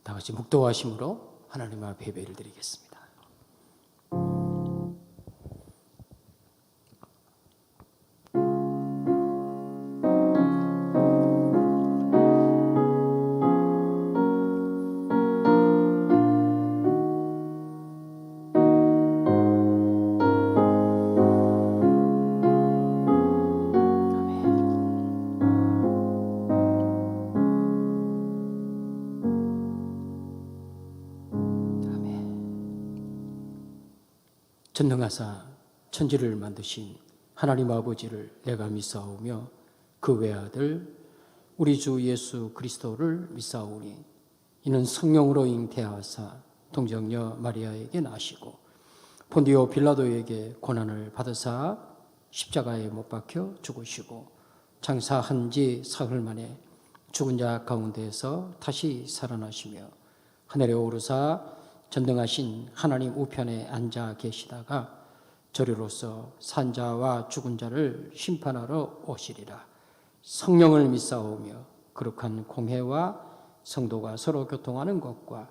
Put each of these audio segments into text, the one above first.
다 같이 묵도하심으로 하나님 앞에 예배를 드리겠습니다. 전능하사 천지를 만드신 하나님 아버지를 내가 믿사오며 그 외아들 우리 주 예수 그리스도를 믿사오니 이는 성령으로 잉태하사 동정녀 마리아에게 나시고 본디오 빌라도에게 고난을 받으사 십자가에 못 박혀 죽으시고 장사한 지 사흘 만에 죽은 자 가운데에서 다시 살아나시며 하늘에 오르사 전능하신 하나님 우편에 앉아 계시다가 저리로서 산 자와 죽은 자를 심판하러 오시리라. 성령을 믿사오며 거룩한 공회와 성도가 서로 교통하는 것과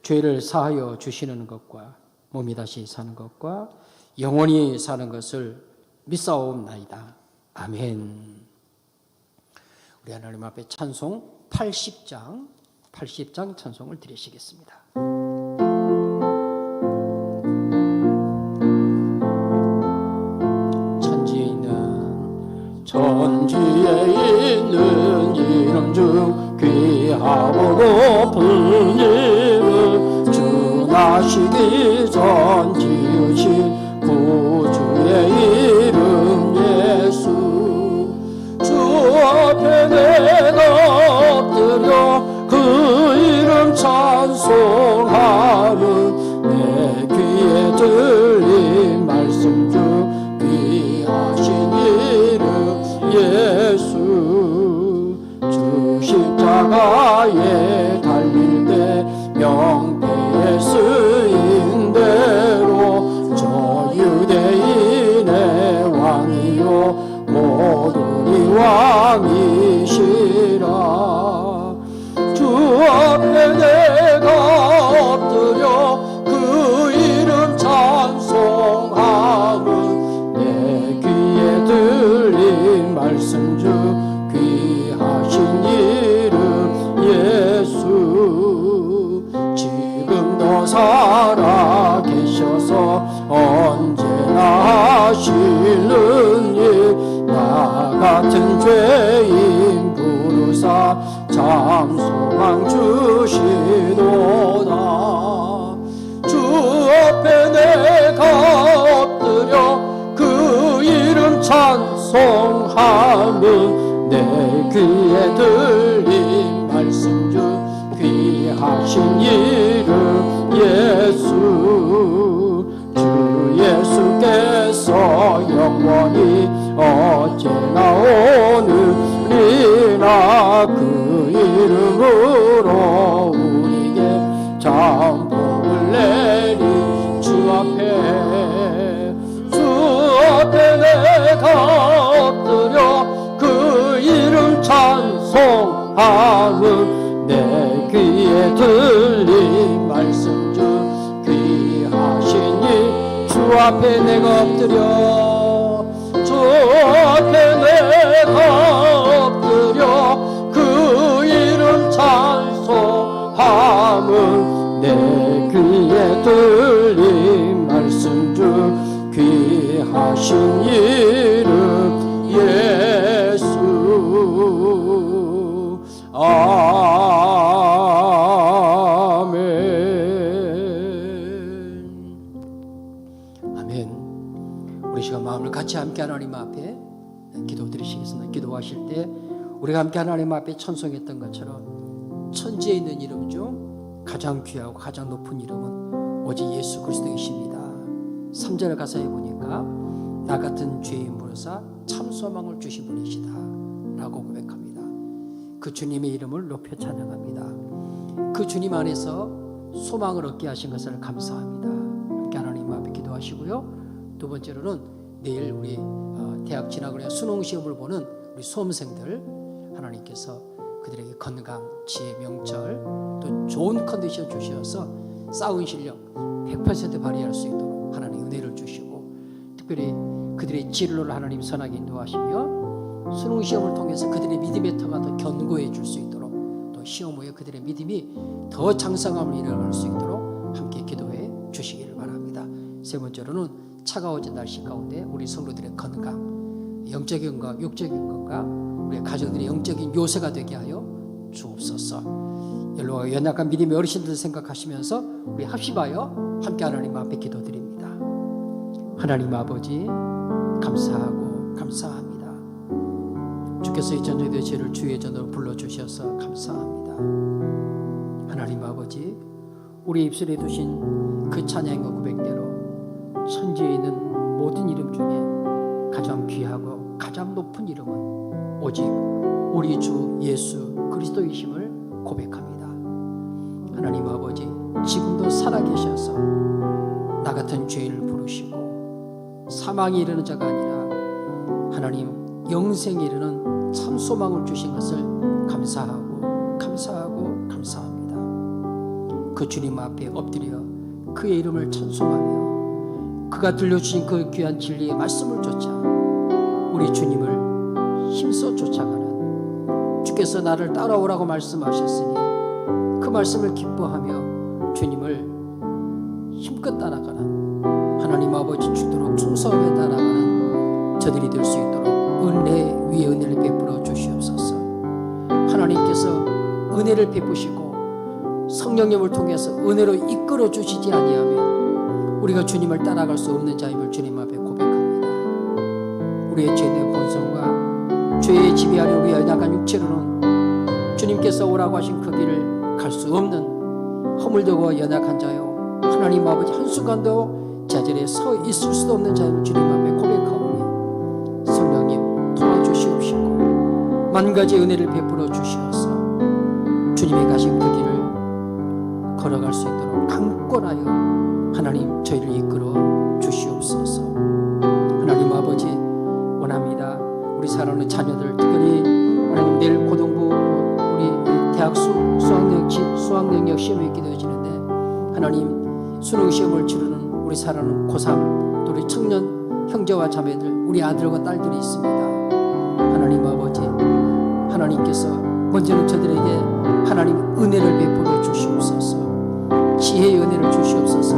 죄를 사하여 주시는 것과 몸이 다시 사는 것과 영원히 사는 것을 믿사옵나이다. 아멘. 우리 하나님 앞에 찬송 80장 찬송을 드리시겠습니다. 천지에 있는 이름 중 귀하고 높은 이름 주 나시기 전 지으신 구주의 이름 예수 주 앞에 내가 엎드려 그 이름 찬송하는 내 귀에 들린 말씀 중 귀하신 이름 예수 주 십자가에 달릴 때 명패에 쓰인 대로 저 유대인의 왕이요 모두리 왕이시라 주 앞에 내가 엎드려 그 이름 찬송하면 내 귀에 들린 말씀 중 귀하신 이름 예수 지금도 살아 계셔서 언제나 하시는 일 나 같은 죄인 부르사 참 소망 주시도다 주 앞에 내가 엎드려 그 이름 찬송하면 내 귀에 들린 말씀 중 귀하신 이름 예수 주 예수께서 영원히 어제나 오늘이나 그 이름으로 우리에게 참 복을 내리 주 앞에 내가 엎드려 그 이름 찬송하면 내 귀에 들린 말씀 중 귀하신 주 앞에 내가 엎드려 주 앞에 내가 엎드려 그 이름 찬송하면 내 귀에 들린 말씀 중 귀하신 이름 예수 우리 시간 마음을 같이 함께 하나님 앞에 기도 드리시겠습니다. 기도하실 때 우리가 함께 하나님 앞에 찬송했던 것처럼 천지에 있는 이름 중 가장 귀하고 가장 높은 이름은 오직 예수 그리스도이십니다. 3절 가사에 보니까 나 같은 죄인 부르사 참 소망을 주신 분이시다 라고 고백합니다. 그 주님의 이름을 높여 찬양합니다. 그 주님 안에서 소망을 얻게 하신 것을 감사합니다. 함께 하나님 앞에 기도하시고요. 두 번째로는 내일 우리 대학 진학을 수능 시험을 보는 우리 수험생들 하나님께서 그들에게 건강, 지혜, 명철 또 좋은 컨디션 주셔서 싸운 실력 100% 발휘할 수 있도록 하나님 은혜를 주시고, 특별히 그들의 진로를 하나님 선하게 인도하시며 수능 시험을 통해서 그들의 믿음의 터가 더 견고해 줄 수 있도록, 또 시험 후에 그들의 믿음이 더 장성함을 이뤄갈 수 있도록 함께 기도해 주시기를 바랍니다. 세 번째로는 차가워진 날씨 가운데 우리 성도들의 건강, 영적인 건강, 육적인 건강, 우리 가정들의 영적인 요새가 되게 하여 주옵소서. 연약한 믿음의 어르신들 생각하시면서 우리 합심하여 함께 하나님 앞에 기도드립니다. 하나님 아버지, 감사하고 감사합니다. 주께서 이 저녁의 죄를 주의 전으로 불러주셔서 감사합니다. 하나님 아버지, 우리 입술에 두신 그 찬양과 고백대로 천지에 있는 모든 이름 중에 가장 귀하고 가장 높은 이름은 오직 우리 주 예수 그리스도이심을 고백합니다. 하나님 아버지, 지금도 살아계셔서 나 같은 죄인을 부르시고 사망에 이르는 자가 아니라 하나님 영생에 이르는 참 소망을 주신 것을 감사하고 감사하고 감사합니다. 그 주님 앞에 엎드려 그의 이름을 찬송하며 그가 들려주신 그 귀한 진리의 말씀을 쫓아 우리 주님을 힘써 쫓아가는, 주께서 나를 따라오라고 말씀하셨으니 그 말씀을 기뻐하며 주님을 힘껏 따라가는, 하나님 아버지 주도록 충성하게 따라가는 저들이 될 수 있도록 은혜 위에 은혜를 베풀어 주시옵소서. 하나님께서 은혜를 베푸시고 성령님을 통해서 은혜로 이끌어 주시지 아니하면 우리가 주님을 따라갈 수 없는 자임을 주님 앞에 고백합니다. 우리의 죄의 본성과 죄의 지배하는 우리의 연약한 육체로는 주님께서 오라고 하신 그 길을 갈 수 없는 허물되고 연약한 자요, 하나님 아버지 한순간도 제자리에 서 있을 수도 없는 자임을 주님 앞에 고백하오니 성령님 도와주시옵시고 만 가지 은혜를 베풀어 주시어서 주님의 가신 그 길을 걸어갈 수 있도록 강권하여 하나님 저희를 이끌어 주시옵소서. 하나님 아버지, 원합니다. 우리 사랑하는 자녀들, 특별히 하나님 내일 고등부 우리 대학 수학능력 시험이 있게 되어지는데, 하나님 수능 시험을 치르는 우리 사랑하는 고3 또 우리 청년 형제와 자매들, 우리 아들과 딸들이 있습니다. 하나님 아버지, 하나님께서 먼저는 저들에게 하나님 은혜를 베풀어 주시옵소서. 지혜의 은혜를 주시옵소서.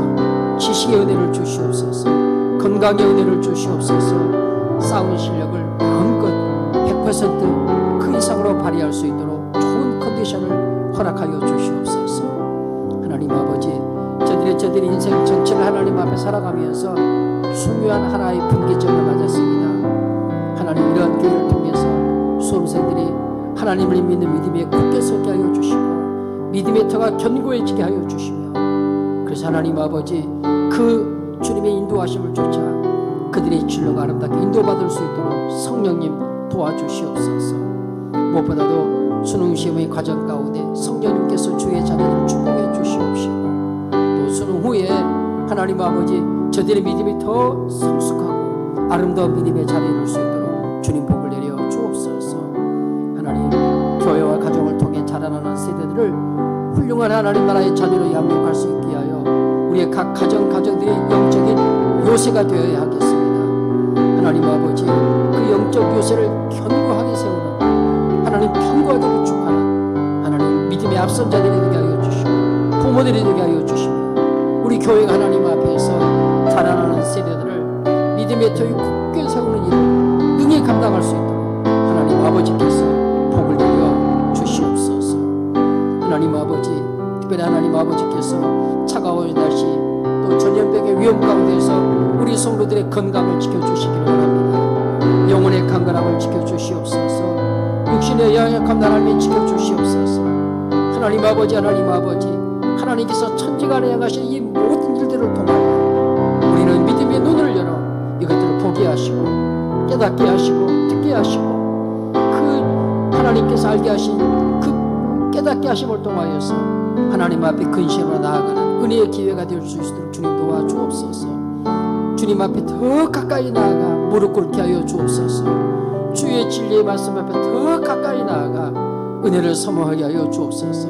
지식의 은혜를 주시옵소서. 건강의 은혜를 주시옵소서. 싸운 실력을 마음껏 100% 그 이상으로 발휘할 수 있도록 좋은 컨디션을 허락하여 주시옵소서. 하나님 아버지, 저들의 인생 전체를 하나님 앞에 살아가면서 중요한 하나의 분기점을 맞았습니다. 하나님, 이러한 기회를 통해서 수험생들이 하나님을 믿는 믿음에 굳게 서게 하여 주시고 믿음의 터가 견고해지게 하여 주시며, 그래서 하나님 아버지, 그 주님의 인도하심을 쫓아 그들의 진로가 아름답게 인도받을 수 있도록 성령님 도와주시옵소서. 무엇보다도 수능 시험의 과정 가운데 성령님께서 주의 자녀들을 축복해 주시옵시고, 또 수능 후에 하나님 아버지, 저들의 믿음이 더 성숙하고 아름다운 믿음의 자리에 놓을 수 있도록 주님 복을 내려 주옵소서. 하나님, 교회와 가정을 통해 자라나는 세대들을 훌륭한 하나님 나라의 자녀로 양육할 수 있게 하여 우리의 각 가정들이 영적인 요새가 되어야 하겠습니다. 하나님 아버지, 그 영적 요새를 견고하게 세우는, 하나님 견고하게 구축하는 하나님 믿음의 앞선 자들이 되게 하여 주시고 부모들이 되게 하여 주시며, 우리 교회가 하나님 앞에서 자라나는 세대들을 믿음의 터에 굳게 세우는 일을 능히 감당할 수 있도록 하나님 아버지께서 복을 내려 주시옵소서. 하나님 아버지, 특별히 하나님 아버지께서 차가운 날씨 또 전염병의 위험 가운데서 우리 성도들의 건강을 지켜주시기를 바랍니다. 영혼의 강건함을 지켜주시옵소서. 육신의 연약함 하나님 지켜주시옵소서. 하나님 아버지, 하나님께서 천지간에 행하신 이 모든 일들을 통하여 우리는 믿음의 눈을 열어 이것들을 보게 하시고 깨닫게 하시고 듣게 하시고, 그 하나님께서 알게 하신 그 깨닫게 하심을 통하여서 하나님 앞에 근심으로 나아가는 은혜의 기회가 될 수 있도록 주님 도와주옵소서. 주님 앞에 더 가까이 나아가 무릎 꿇게 하여 주옵소서. 주의 진리의 말씀 앞에 더 가까이 나아가 은혜를 사모하게 하여 주옵소서.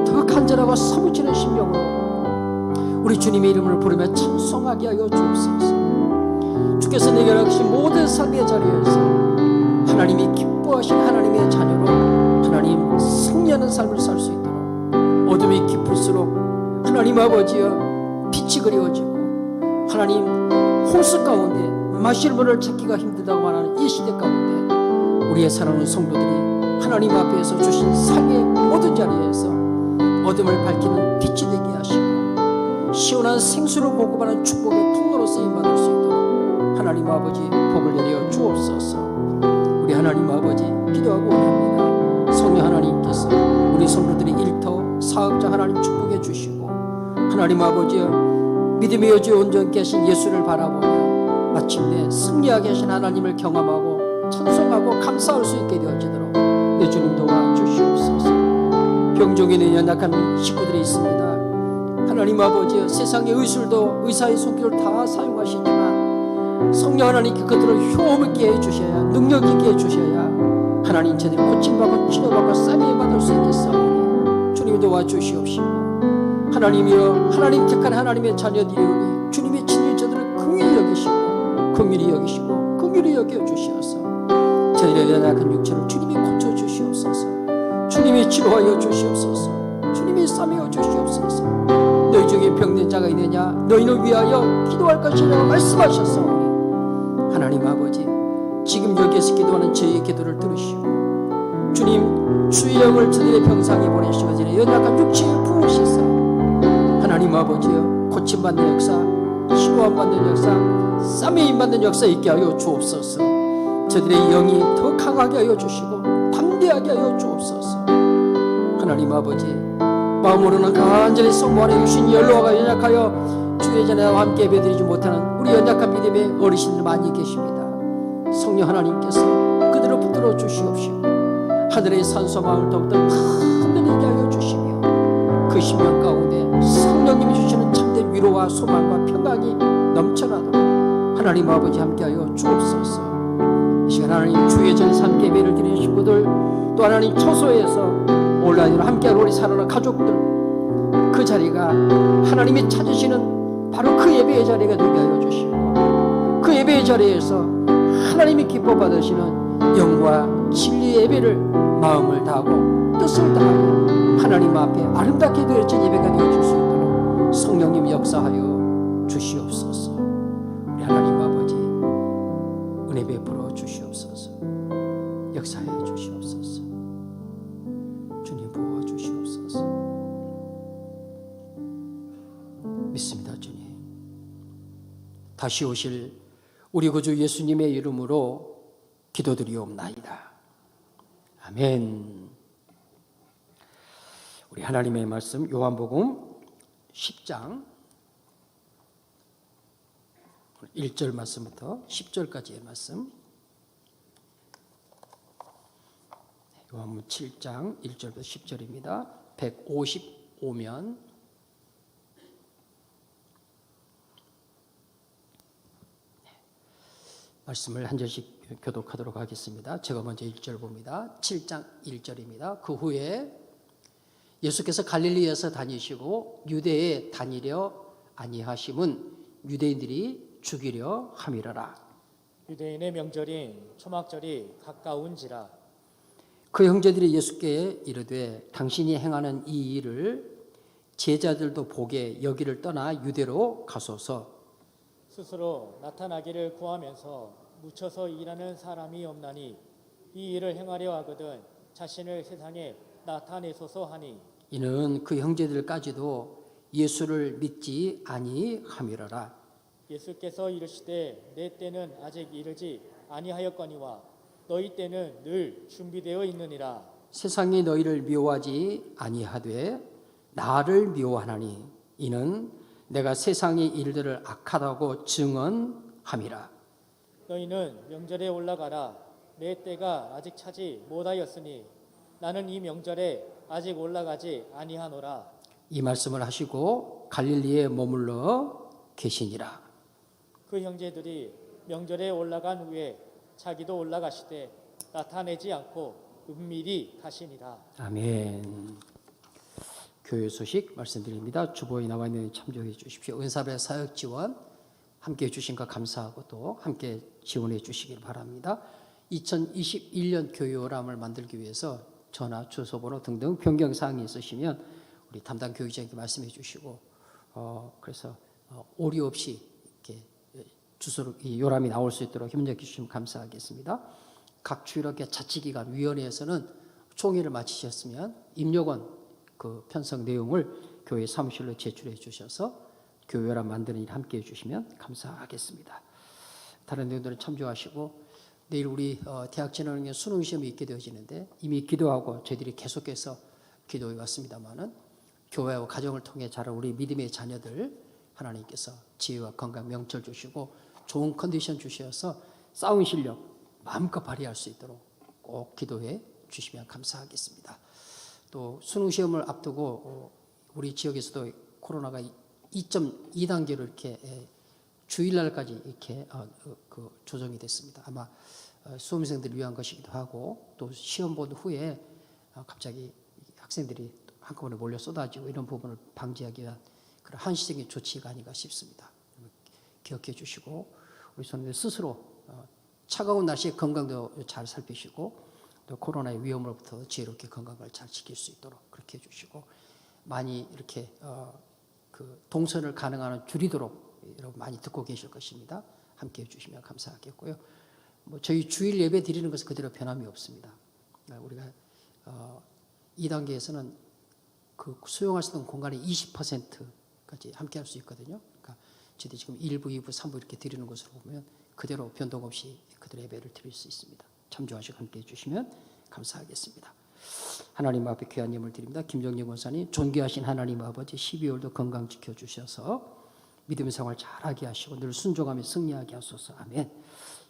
더 간절히 간절하고 사무치는 심령으로 우리 주님의 이름을 부르며 찬송하게 하여 주옵소서. 주께서 내게 허락하신 모든 삶의 자리에서 하나님이 기뻐하신 하나님의 자녀로 하나님 승리하는 삶을 살 수 있도록, 어둠이 깊을수록 하나님 아버지여 빛이 그리워지고 하나님 홍수 가운데 마실 물을 찾기가 힘들다고 말하는 이 시대 가운데 우리의 사랑하는 성도들이 하나님 앞에서 주신 삶의 모든 자리에서 어둠을 밝히는 빛이 되게 하시고 시원한 생수를 공급하는 축복의 통로로 쓰임받을 수 있도록 하나님 아버지 복을 내려 주옵소서. 우리 하나님 아버지 기도하고 원합니다. 성령 하나님께서 우리 성도들이 일터 사업자 하나님 축복해 주시고 하나님 아버지여 믿음의 여주 온전케 하신 예수를 바라보며 마침내 승리하게 하신 하나님을 경험하고 찬송하고 감사할 수 있게 되어지도록 내 주님 도와주시옵소서. 병종에 있는 연약한 식구들이 있습니다. 하나님 아버지여 세상의 의술도 의사의 손길을 다 사용하시지만 성령 하나님께 그들을 효험 있게 해주셔야, 능력 있게 해주셔야 하나님 제대로 고침받고 치료받고 쌈이 받을 수 있겠사오니 주님 도와주시옵시고 하나님이여 하나님 택한 하나님의 자녀들이오니 주님의 친일자들을 긍휼히 여기시고 긍휼히 여기시고 긍휼히 여겨주시옵소서. 저희의 연약한 육체를 주님이 고쳐주시옵소서. 주님이 치료하여 주시옵소서. 주님이 싸매어 주시옵소서. 너희 중에 병든 자가 있느냐 너희를 위하여 기도할 것이라고 말씀하셨사오니 하나님 아버지 지금 여기에서 기도하는 저희의 기도를 들으시고 주님 주의 영을 저들의 병상에 보내시고 저들의 연약한 육체에 부으시사 하나님 아버지여 고침받는 역사, 치료받는 역사, 싸매임 받는 역사 있게 하여 주옵소서. 저들의 영이 더 강하게 하여 주시고 담대하게 하여 주옵소서. 하나님 아버지 마음으로는 간절히 성모하는 육신이 연로하고 연약하여 주의 전에와 함께 예배드리지 못하는 우리 연약한 믿음의 어르신들 많이 계십니다. 성령 하나님께서 그들을 붙들어 주시옵시고 하늘의 산소망을 더욱더 흔들리게 하여 주시며 그 심령 가운데 성령님이 주시는 참된 위로와 소망과 평강이 넘쳐나도록 하나님 아버지 함께하여 주옵소서. 이 시간 하나님 주의 전에서 함께 예배를 드리는 친구들 또 하나님 처소에서 온라인으로 함께하는 우리 사랑하는 가족들 그 자리가 하나님이 찾으시는 바로 그 예배의 자리가 되게 하여 주시고 그 예배의 자리에서 하나님이 기뻐 받으시는 영과 진리의 예배를 마음을 다하고 뜻을 다하고 하나님 앞에 아름답게 되어진 예배가 되어줄 수 있도록 성령님 역사하여 주시옵소서. 우리 하나님 아버지 은혜 베풀어 주시옵소서. 역사하여 주시옵소서. 주님 부어 주시옵소서. 믿습니다. 주님 다시 오실 우리 구주 예수님의 이름으로 기도드리옵나이다. 아멘. 우리 하나님의 말씀 요한복음 10장 1절 말씀부터 10절까지의 말씀. 요한복음 7장 1절부터 10절입니다. 155면 말씀을 한 절씩 교독하도록 하겠습니다. 제가 먼저 1절 봅니다. 7장 1절입니다. 그 후에 예수께서 갈릴리에서 다니시고 유대에 다니려 아니하심은 유대인들이 죽이려 함이라라. 유대인의 명절인 초막절이 가까운지라. 그 형제들이 예수께 이르되 당신이 행하는 이 일을 제자들도 보게 여기를 떠나 유대로 가소서. 스스로 나타나기를 구하면서 묻혀서 일하는 사람이 없나니 이 일을 행하려 하거든 자신을 세상에 나타내소서 하니 이는 그 형제들까지도 예수를 믿지 아니함이라라. 예수께서 이르시되 내 때는 아직 이르지 아니하였거니와 너희 때는 늘 준비되어 있느니라. 세상이 너희를 미워하지 아니하되 나를 미워하나니 이는 내가 세상의 일들을 악하다고 증언함이라. 너희는 명절에 올라가라. 내 때가 아직 차지 못하였으니 나는 이 명절에 아직 올라가지 아니하노라. 이 말씀을 하시고 갈릴리에 머물러 계시니라. 그 형제들이 명절에 올라간 후에 자기도 올라가시되 나타내지 않고 은밀히 가시니라. 아멘. 교회 소식 말씀드립니다. 주보에 나와 있는 참조해 주십시오. 은사배 사역 지원 함께 해주신 것 감사하고 또 함께 지원해 주시길 바랍니다. 2021년 교회오람을 만들기 위해서 전화, 주소번호 등등 변경사항이 있으시면 우리 담당 교육자에게 말씀해 주시고 그래서 오류 없이 이렇게 주소로 이 요람이 나올 수 있도록 협력해 주시면 감사하겠습니다. 각 주일학교 자치기관 위원회에서는 총회를 마치셨으면 입력원 그 편성 내용을 교회 사무실로 제출해 주셔서 교회랑 만드는 일 함께 해주시면 감사하겠습니다. 다른 내용들은 참조하시고 내일 우리 대학 진학학년 수능 시험이 있게 되어지는데 이미 기도하고 저희들이 계속해서 기도해 왔습니다만은 교회와 가정을 통해 자란 우리 믿음의 자녀들 하나님께서 지혜와 건강 명철 주시고 좋은 컨디션 주셔서 싸운 실력 마음껏 발휘할 수 있도록 꼭 기도해 주시면 감사하겠습니다. 또 수능 시험을 앞두고 우리 지역에서도 코로나가 2.2단계로 이렇게 주일날까지 이렇게 조정이 됐습니다. 아마 수험생들을 위한 것이기도 하고 또 시험 본 후에 갑자기 학생들이 한꺼번에 몰려 쏟아지고 이런 부분을 방지하기 위한 그런 한시적인 조치가 아닌가 싶습니다. 기억해 주시고 우리 손님들 스스로 차가운 날씨에 건강도 잘 살피시고 또 코로나의 위험으로부터 지혜롭게 건강을 잘 지킬 수 있도록 그렇게 해주시고 많이 이렇게 그 동선을 가능한 줄이도록 여러분 많이 듣고 계실 것입니다. 함께 해주시면 감사하겠고요. 뭐 저희 주일 예배 드리는 것은 그대로 변함이 없습니다. 우리가 2단계에서는 그 수용할 수 있는 공간의 20%까지 함께 할 수 있거든요. 그러니까 저희들이 지금 1부, 2부, 3부 이렇게 드리는 것으로 보면 그대로 변동 없이 그대로 예배를 드릴 수 있습니다. 참조하시고 함께 해주시면 감사하겠습니다. 하나님 앞에 귀한 예물 드립니다. 김정진 권사님 존귀하신 하나님 아버지 12월도 건강 지켜주셔서 믿음의 생활 잘하게 하시고 늘 순종하며 승리하게 하소서. 아멘.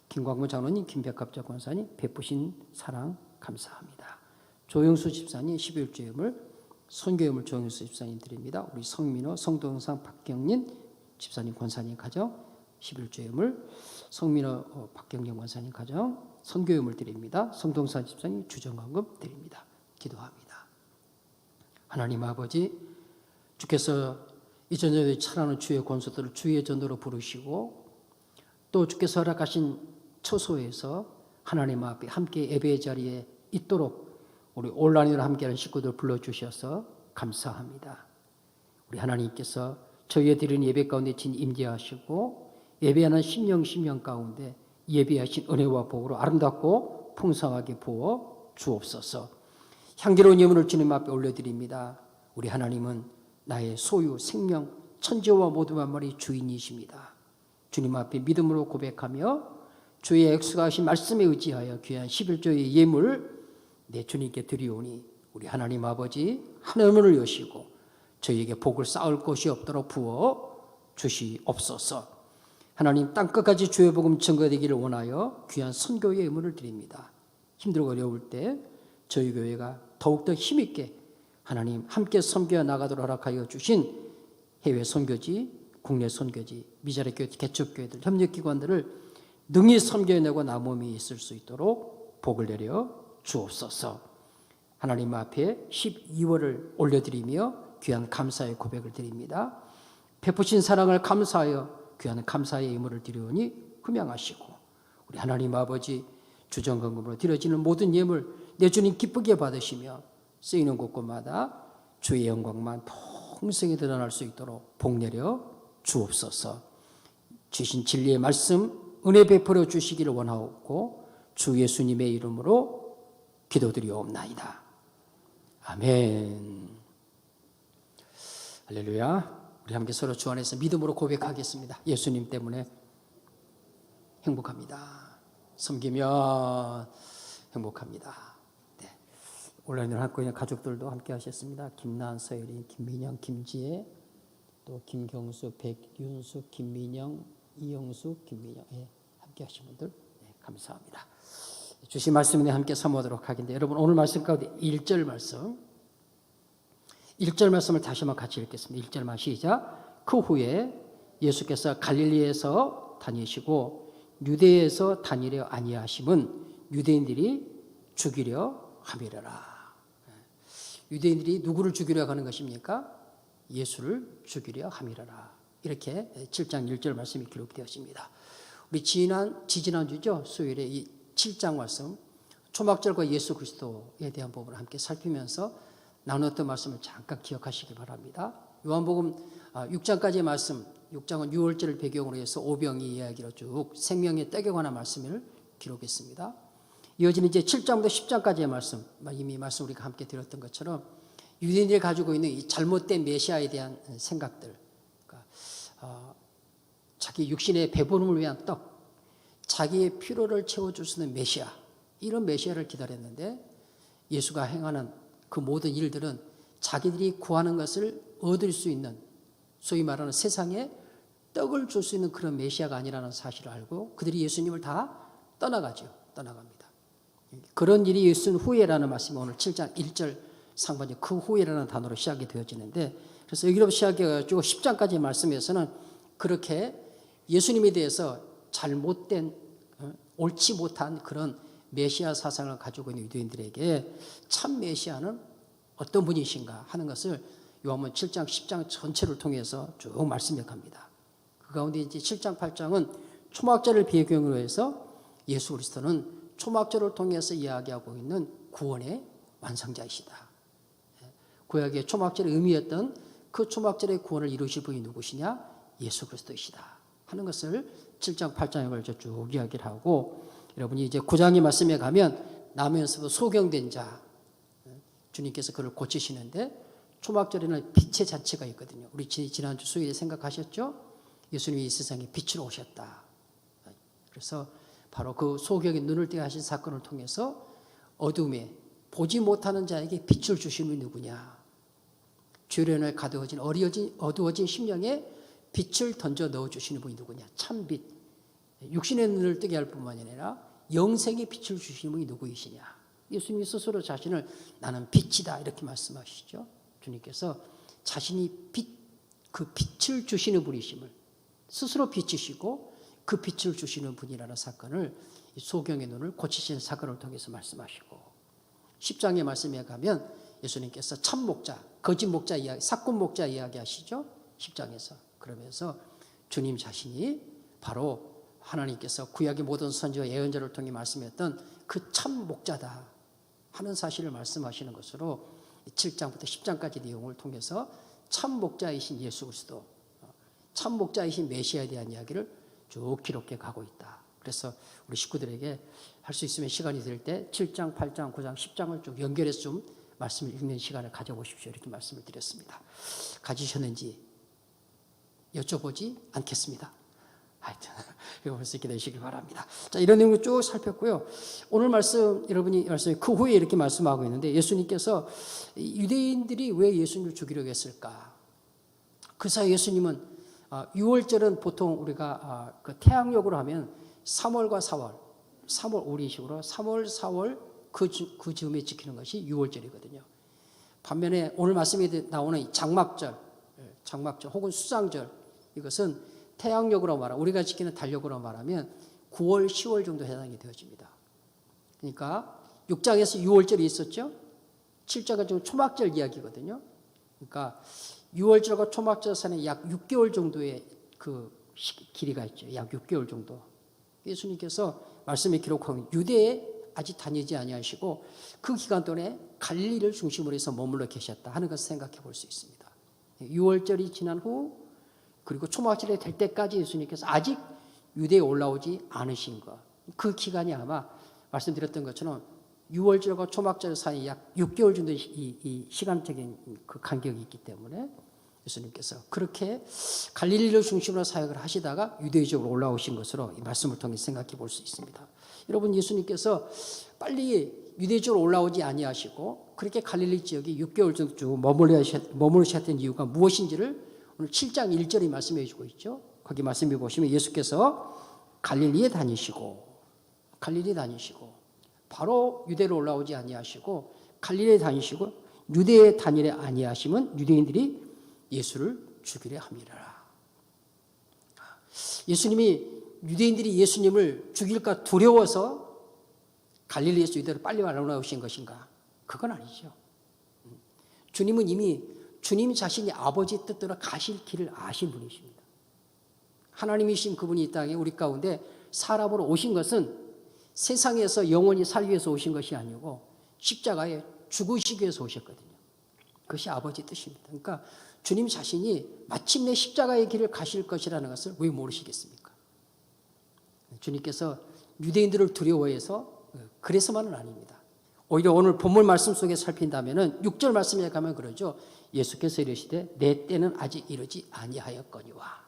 김광무 장로님, 김백합자 권사님 베푸신 사랑 감사합니다. 조영수 집사님 12월 예물 선교예물 조영수 집사님 드립니다. 우리 성민호, 성동상, 박경린 집사님 권사님 가정 11조 예물 성민호 박경영 권사님 가정 선교예물 드립니다. 성동산 집사님 주정헌금 드립니다. 기도합니다. 하나님 아버지 주께서 이전에 차라는 주의 권소들을 주의 전도로 부르시고 또 주께서 허락하신 처소에서 하나님 앞에 함께 예배의 자리에 있도록 우리 온라인으로 함께하는 식구들 불러주셔서 감사합니다. 우리 하나님께서 저희의 드리는 예배 가운데 진 임재하시고 예배하는 심령 가운데 예배하신 은혜와 복으로 아름답고 풍성하게 부어 주옵소서. 향기로운 예물을 주님 앞에 올려드립니다. 우리 하나님은 나의 소유, 생명, 천지와 모든 만물의 주인이십니다. 주님 앞에 믿음으로 고백하며 주의 액수가하신 말씀에 의지하여 귀한 11조의 예물 내 주님께 드리오니 우리 하나님 아버지 하늘문을 여시고 저희에게 복을 쌓을 곳이 없도록 부어 주시옵소서. 하나님 땅끝까지 주의 복음 증거되기를 원하여 귀한 선교의 예물을 드립니다. 힘들고 어려울 때 저희 교회가 더욱더 힘있게 하나님 함께 섬겨 나가도록 허락하여 주신 해외 선교지, 국내 선교지, 미자립교회, 개척교회들, 협력기관들을 능히 섬겨내고 남음이 있을 수 있도록 복을 내려 주옵소서. 하나님 앞에 12월을 올려드리며 귀한 감사의 고백을 드립니다. 베푸신 사랑을 감사하여 귀한 감사의 예물을 드리오니 흠양하시고 우리 하나님 아버지 주정건금으로 드려지는 모든 예물 내 주님 기쁘게 받으시며 쓰이는 곳곳마다 주의 영광만 풍성히 드러날 수 있도록 복 내려 주옵소서. 주신 진리의 말씀 은혜 베풀어 주시기를 원하옵고 주 예수님의 이름으로 기도드리옵나이다. 아멘. 할렐루야. 우리 함께 서로 주 안에서 믿음으로 고백하겠습니다. 예수님 때문에 행복합니다. 섬기면 행복합니다. 네. 온라인으로 함께 있는 가족들도 함께 하셨습니다. 김난, 서예린, 김민영, 김지혜, 또 김경수, 백윤수, 김민영, 이영수, 김민영 함께 하신 분들 감사합니다. 주신 말씀에 함께 사모하도록 하겠는데 여러분 오늘 말씀 가운데 1절 말씀 1절 말씀을 다시 한번 같이 읽겠습니다. 1절만 시작. 그 후에 예수께서 갈릴리에서 다니시고 유대에서 다니려 아니하심은 유대인들이 죽이려 함이라라. 유대인들이 누구를 죽이려 하는 것입니까? 예수를 죽이려 함이라라. 이렇게 7장 1절 말씀이 기록되었습니다. 우리 지지난주죠. 수요일에 이 7장 말씀, 초막절과 예수 그리스도에 대한 부분을 함께 살피면서 나눴던 말씀을 잠깐 기억하시기 바랍니다. 요한복음 6장까지의 말씀, 6장은 유월절을 배경으로 해서 오병이 이야기로 쭉 생명의 떡에 관한 말씀을 기록했습니다. 이어지는 이제 7장부터 10장까지의 말씀, 이미 말씀 우리가 함께 들었던 것처럼 유대인들이 가지고 있는 이 잘못된 메시아에 대한 생각들, 그러니까 자기 육신의 배부름을 위한 떡, 자기의 필요를 채워줄 수 있는 메시아, 이런 메시아를 기다렸는데 예수가 행하는 그 모든 일들은 자기들이 구하는 것을 얻을 수 있는, 소위 말하는 세상에 떡을 줄 수 있는 그런 메시아가 아니라는 사실을 알고 그들이 예수님을 다 떠나갑니다. 그런 일이 있은 후에라는 말씀이 오늘 7장 1절 상반절 그 후에라는 단어로 시작이 되어지는데, 그래서 여기로부터 시작해가지고 10장까지의 말씀에서는 그렇게 예수님에 대해서 잘못된, 옳지 못한 그런 메시아 사상을 가지고 있는 유대인들에게 참 메시아는 어떤 분이신가 하는 것을 요한복음 7장 10장 전체를 통해서 쭉 말씀해 갑니다. 그 가운데 이제 7장 8장은 초막절을 배경으로 해서 예수 그리스도는 초막절을 통해서 이야기하고 있는 구원의 완성자이시다. 구약의 초막절의 의미였던 그 초막절의 구원을 이루실 분이 누구시냐? 예수 그리스도이시다 하는 것을 7장 8장에 걸쳐 쭉 이야기를 하고, 여러분이 이제 9장의 말씀에 가면 나면서도 소경된 자, 주님께서 그를 고치시는데 초막절에는 빛의 잔치가 있거든요. 우리 지난주 수요일에 생각하셨죠? 예수님이 이 세상에 빛으로 오셨다. 그래서 바로 그 소경의 눈을 떼게 하신 사건을 통해서 어둠에 보지 못하는 자에게 빛을 주신 분이 누구냐? 죄련에 가두어진 어두워진 심령에 빛을 던져 넣어주시는 분이 누구냐? 참빛. 육신의 눈을 뜨게 할 뿐만 아니라 영생의 빛을 주시는 분이 누구이시냐? 예수님이 스스로 자신을 나는 빛이다 이렇게 말씀하시죠. 주님께서 자신이 그 빛을 주시는 분이심을 스스로 빛이시고 그 빛을 주시는 분이라는 사건을 소경의 눈을 고치시는 사건을 통해서 말씀하시고, 10장의 말씀에 가면 예수님께서 참 목자, 거짓 목자 이야기, 사꾼 목자 이야기 하시죠. 10장에서. 그러면서 주님 자신이 바로 하나님께서 구약의 모든 선지와 예언자를 통해 말씀했던 그 참 목자다 하는 사실을 말씀하시는 것으로 7장부터 10장까지 내용을 통해서 참 목자이신 예수 그리스도, 참 목자이신 메시아에 대한 이야기를 쭉 기록해 가고 있다. 그래서 우리 식구들에게 할 수 있으면 시간이 될 때 7장, 8장, 9장, 10장을 쭉 연결해서 좀 말씀을 읽는 시간을 가져보십시오. 이렇게 말씀을 드렸습니다. 가지셨는지 여쭤보지 않겠습니다. 하여튼 읽어볼 수 있게 되시길 바랍니다. 자, 이런 내용을 쭉 살폈고요. 오늘 말씀 여러분이 말씀 그 후에 이렇게 말씀하고 있는데, 예수님께서 유대인들이 왜 예수님을 죽이려고 했을까? 그 사이 예수님은 6월절은 보통 우리가 그 태양력으로 하면 3월과 3월 우리식으로 3월, 4월 그 즈음에 지키는 것이 6월절이거든요. 반면에 오늘 말씀에 나오는 장막절 혹은 수장절, 이것은 태양력으로 말하면 우리가 지키는 달력으로 말하면 9월, 10월 정도 해당이 되어집니다. 그러니까 6장에서 6월절이 있었죠. 7장은 지금 초막절 이야기거든요. 그러니까 6월절과 초막절 사이에 약 6개월 정도의 그 길이가 있죠. 약 6개월 정도. 예수님께서 말씀에 기록한 유대에 아직 다니지 아니하시고 그 기간 동안에 갈릴리를 중심으로 해서 머물러 계셨다 하는 것을 생각해 볼 수 있습니다. 6월절이 지난 후 그리고 초막절이 될 때까지 예수님께서 아직 유대에 올라오지 않으신 것, 그 기간이 아마 말씀드렸던 것처럼 6월절과 초막절 사이 약 6개월 정도의 이 시간적인 그 간격이 있기 때문에 예수님께서 그렇게 갈릴리를 중심으로 사역을 하시다가 유대 지역으로 올라오신 것으로 이 말씀을 통해 생각해 볼 수 있습니다. 여러분, 예수님께서 빨리 유대 지역으로 올라오지 아니하시고 그렇게 갈릴리 지역에 6개월 정도 쭉 머무르셨던 이유가 무엇인지를 오늘 7장 1절이 말씀해 주고 있죠. 거기 말씀해 보시면 예수께서 갈릴리 다니시고 바로 유대로 올라오지 아니하시고 갈릴리에 다니시고 유대에 다니려 아니하시면 유대인들이 예수를 죽이려 함이라. 예수님이 유대인들이 예수님을 죽일까 두려워서 갈릴리에서 유대로 빨리 올라오신 것인가? 그건 아니죠. 주님은 이미 주님 자신이 아버지 뜻대로 가실 길을 아신 분이십니다. 하나님이신 그분이 이 땅에 우리 가운데 사람으로 오신 것은 세상에서 영원히 살기 위해서 오신 것이 아니고 십자가에 죽으시기 위해서 오셨거든요. 그것이 아버지 뜻입니다. 그러니까 주님 자신이 마침내 십자가의 길을 가실 것이라는 것을 왜 모르시겠습니까? 주님께서 유대인들을 두려워해서 그래서만은 아닙니다. 오히려 오늘 본문 말씀 속에 살핀다면은 6절 말씀에 가면 그러죠. 예수께서 이르시되 내 때는 아직 이르지 아니하였거니와.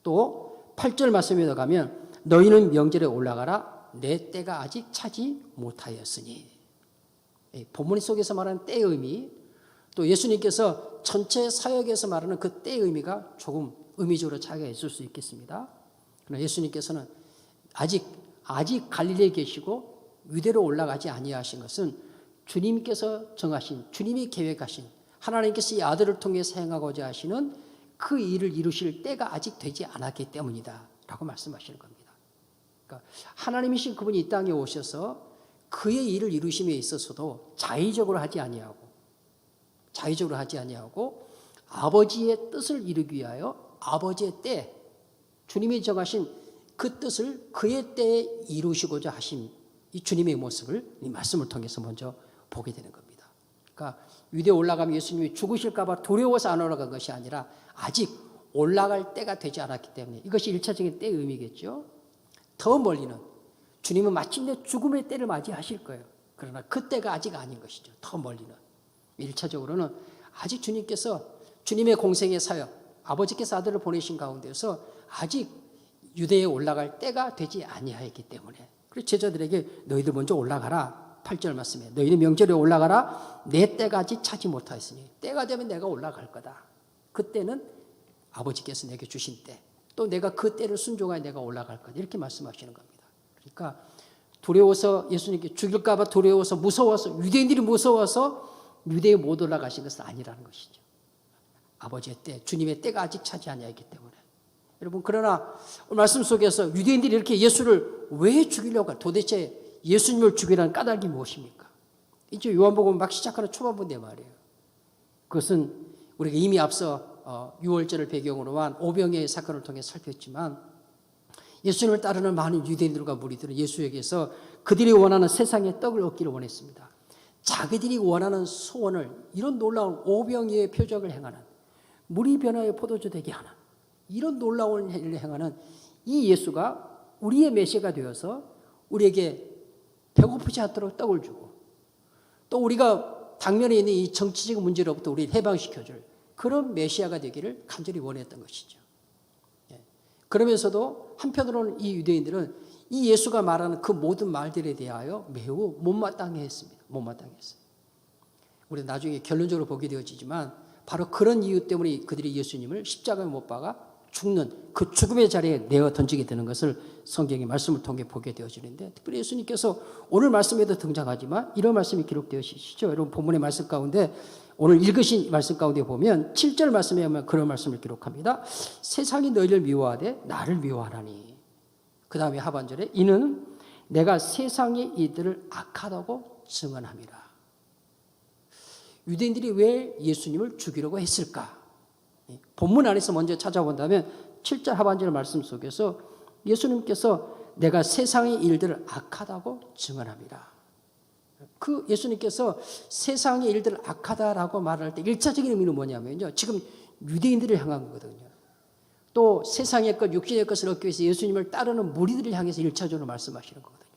또 8절 말씀에 가면 너희는 명절에 올라가라 내 때가 아직 차지 못하였으니. 본문 속에서 말하는 때의 의미, 또 예수님께서 전체 사역에서 말하는 그 때의 의미가 조금 의미적으로 차이가 있을 수 있겠습니다. 그러나 예수님께서는 아직 갈릴리에 계시고 유대로 올라가지 아니하신 것은 주님께서 정하신, 주님이 계획하신, 하나님께서 이 아들을 통해 사용하고자 하시는 그 일을 이루실 때가 아직 되지 않았기 때문이다 라고 말씀하시는 겁니다. 그러니까 하나님이신 그분이 이 땅에 오셔서 그의 일을 이루심에 있어서도 자의적으로 하지 아니하고 아버지의 뜻을 이루기 위하여 아버지의 때, 주님이 정하신 그 뜻을 그의 때에 이루시고자 하신 이 주님의 모습을 이 말씀을 통해서 먼저 보게 되는 겁니다. 그러니까 유대에 올라가면 예수님이 죽으실까 봐 두려워서 안 올라간 것이 아니라 아직 올라갈 때가 되지 않았기 때문에, 이것이 1차적인 때의 의미겠죠. 더 멀리는 주님은 마침내 죽음의 때를 맞이하실 거예요. 그러나 그 때가 아직 아닌 것이죠. 더 멀리는. 1차적으로는 아직 주님께서 주님의 공생의 사역, 아버지께서 아들을 보내신 가운데서 아직 유대에 올라갈 때가 되지 아니하였기 때문에, 그래서 제자들에게 너희들 먼저 올라가라. 8절 말씀에 너희는 명절에 올라가라 내 때가 아직 차지 못하였으니, 때가 되면 내가 올라갈 거다. 그때는 아버지께서 내게 주신 때, 또 내가 그 때를 순종하여 내가 올라갈 거다, 이렇게 말씀하시는 겁니다. 그러니까 두려워서, 예수님께 죽일까 봐 두려워서, 무서워서, 유대인들이 무서워서 유대에 못 올라가신 것은 아니라는 것이죠. 아버지의 때, 주님의 때가 아직 차지 아니하였기 때문에. 여러분, 그러나 말씀 속에서 유대인들이 이렇게 예수를 왜 죽이려고 할까? 도대체 예수님을 죽이라는 까닭이 무엇입니까? 이제 요한복음 막 시작하는 초반부인데 말이에요. 그것은 우리가 이미 앞서 6월절을 배경으로 한 오병이의 사건을 통해 살폈지만, 예수님을 따르는 많은 유대인들과 무리들은 예수에게서 그들이 원하는 세상의 떡을 얻기를 원했습니다. 자기들이 원하는 소원을, 이런 놀라운 오병이의 표적을 행하는, 물이 변화에 포도주 되게 하는 이런 놀라운 일을 행하는 이 예수가 우리의 메시아가 되어서 우리에게 배고프지 않도록 떡을 주고, 또 우리가 당면에 있는 이 정치적 문제로부터 우리를 해방시켜줄 그런 메시아가 되기를 간절히 원했던 것이죠. 그러면서도 한편으로는 이 유대인들은 이 예수가 말하는 그 모든 말들에 대하여 매우 못마땅해 했습니다. 못마땅해 했어요. 우리 나중에 결론적으로 보게 되어지지만 바로 그런 이유 때문에 그들이 예수님을 십자가에 못 박아 죽는 그 죽음의 자리에 내어 던지게 되는 것을 성경의 말씀을 통해 보게 되어지는데, 특별히 예수님께서 오늘 말씀에도 등장하지만 이런 말씀이 기록되어지시죠. 여러분 본문의 말씀 가운데, 오늘 읽으신 말씀 가운데 보면 7절 말씀에 보면 그런 말씀을 기록합니다. 세상이 너희를 미워하되 나를 미워하나니. 그 다음에 하반절에 이는 내가 세상의 이들을 악하다고 증언함이라. 유대인들이 왜 예수님을 죽이려고 했을까? 본문 안에서 먼저 찾아본다면 7절 하반절 말씀 속에서 예수님께서 내가 세상의 일들을 악하다고 증언합니다. 그 예수님께서 세상의 일들을 악하다라고 말할 때 1차적인 의미는 뭐냐면요, 지금 유대인들을 향한 거거든요. 또 세상의 것, 육신의 것을 얻기 위해서 예수님을 따르는 무리들을 향해서 1차적으로 말씀하시는 거거든요.